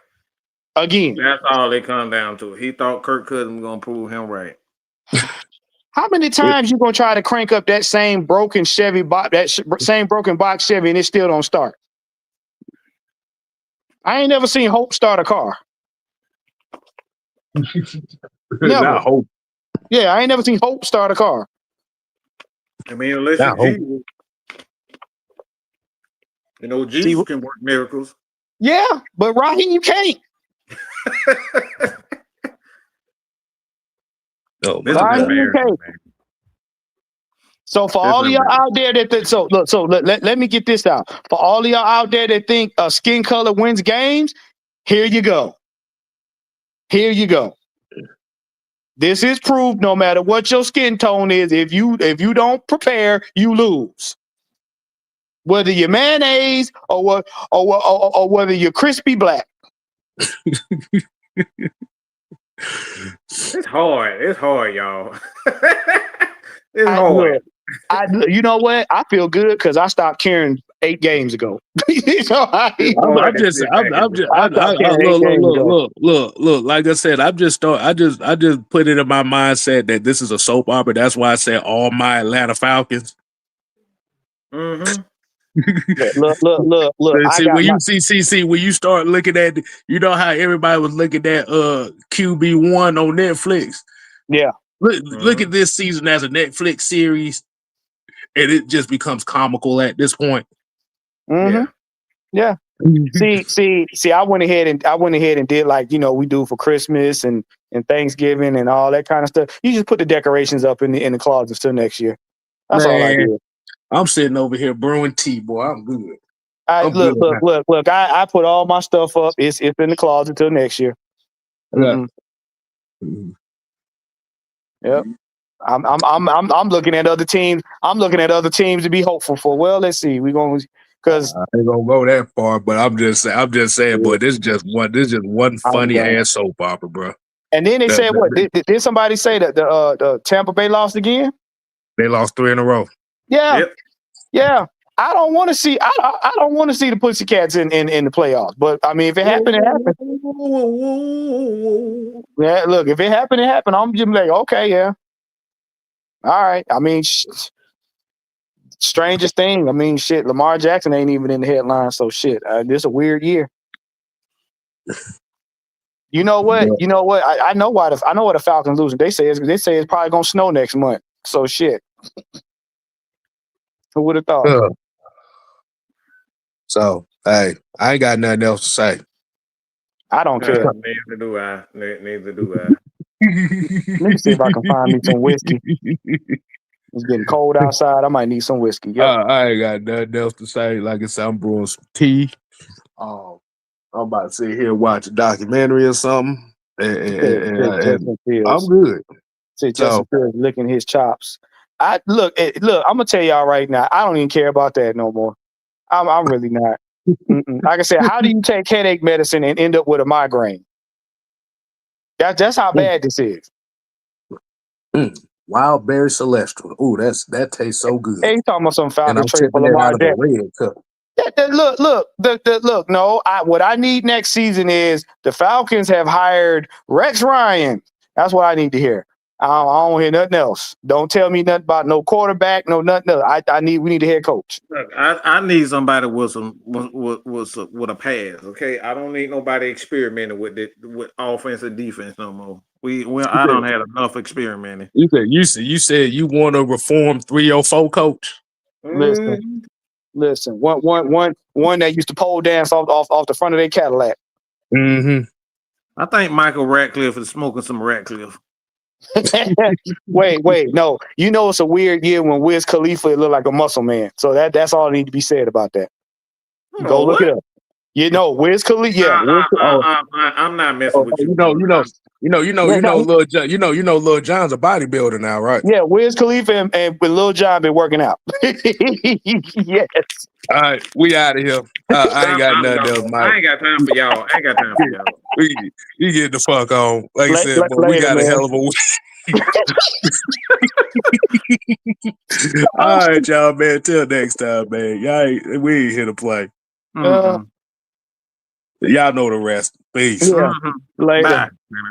Speaker 1: Again,
Speaker 3: that's all it comes down to. He thought Kirk Cousins was gonna prove him right.
Speaker 1: How many times you gonna try to crank up that same broken Chevy box, same broken box Chevy, and it still don't start? I ain't never seen Hope start a car. Never.
Speaker 2: Not Hope.
Speaker 1: Yeah, I ain't never seen Hope start a car.
Speaker 3: I mean, unless you Jesus. Jesus can work miracles.
Speaker 1: Yeah, but Raheem, you can't. So for all of y'all out there let me get this out. For all of y'all out there that think skin color wins games, here you go. Here you go. This is proof. No matter what your skin tone is, if you don't prepare, you lose. Whether you're mayonnaise or whether you're crispy black.
Speaker 3: It's hard. It's hard, y'all. It's hard.
Speaker 1: You know what? I feel good because I stopped caring 8 games ago. Look.
Speaker 2: Like I said, I just put it in my mindset that this is a soap opera. That's why I said all my Atlanta Falcons.
Speaker 3: Mm-hmm.
Speaker 1: Look.
Speaker 2: When you start looking at, you know how everybody was looking at QB1 on Netflix.
Speaker 1: Yeah.
Speaker 2: Look at this season as a Netflix series, and it just becomes comical at this point.
Speaker 1: Mm-hmm. Yeah. See, I went ahead and did like we do for Christmas and Thanksgiving and all that kind of stuff. You just put the decorations up in the closet till next year. That's all I did.
Speaker 2: I'm sitting over here brewing tea, boy. I'm good.
Speaker 1: Look. I put all my stuff up. It's in the closet till next year. Mm-hmm. Yep. I'm looking at other teams. I'm looking at other teams to be hopeful for. Well, let's see. We're going because
Speaker 2: I ain't gonna go that far, but I'm just saying, boy, this is just one funny ass soap opera, bro.
Speaker 1: And then they said, what? Did somebody say that the Tampa Bay lost again?
Speaker 2: They lost 3 in a row.
Speaker 1: Yeah. Yep. Yeah. I don't want to see. I don't want to see the Pussycats in the playoffs. But I mean, if it happened, it happened. Yeah. Look, if it happened, it happened. I'm just like, okay, yeah. All right. I mean, strangest thing. I mean, shit. Lamar Jackson ain't even in the headline. So shit. This a weird year. You know what? Yeah. You know what? I know why the Falcons losing. They say it's probably gonna snow next month. So shit. Who would have thought?
Speaker 2: So hey, I ain't got nothing else to say.
Speaker 1: I don't care.
Speaker 3: Neither do I.
Speaker 1: Let me see if I can find me some whiskey. It's getting cold outside. I might need some whiskey. Yep.
Speaker 2: I ain't got nothing else to say. Like I said, I'm brewing some tea. I'm about to sit here and watch a documentary or something. And I'm good.
Speaker 1: See Justin Fields licking his chops. Look, I'm gonna tell y'all right now, I don't even care about that no more. I'm really not. Like I said, how do you take headache medicine and end up with a migraine? That's how bad this is.
Speaker 2: Wild berry celestial. Ooh, that tastes so good.
Speaker 1: Hey, you talking about some Falcons trade for Lamar Jackson? Look. No, what I need next season is the Falcons have hired Rex Ryan. That's what I need to hear. I don't hear nothing else. Don't tell me nothing about no quarterback, no nothing else. We need a head coach.
Speaker 3: Look, I need somebody with a pass. Okay, I don't need nobody experimenting with offense and defense no more. I don't have enough experimenting.
Speaker 2: You said you want a reform 304 coach.
Speaker 1: Listen, one that used to pole dance off the front of their Cadillac.
Speaker 2: Mm-hmm.
Speaker 3: I think Michael Ratcliffe is smoking some Ratcliffe.
Speaker 1: Wait, no. You know it's a weird year when Wiz Khalifa looked like a muscle man. So that's all that need to be said about that. Go look it up. You know, Wiz Khalifa. Yeah,
Speaker 3: I'm not messing with you.
Speaker 2: Lil Jon's a bodybuilder now, right?
Speaker 1: Yeah, Wiz Khalifa and Lil Jon been working out. Yes.
Speaker 2: All right, we out of here. I ain't got nothing else, Mike.
Speaker 3: I ain't got time for y'all.
Speaker 2: We get the fuck on. Like I said,
Speaker 1: later,
Speaker 2: we got a hell of a week. All right, y'all, man. Till next time, man. We ain't here to play.
Speaker 3: Mm-hmm.
Speaker 2: Y'all know the rest. Peace.
Speaker 1: Yeah. Later.
Speaker 3: Bye.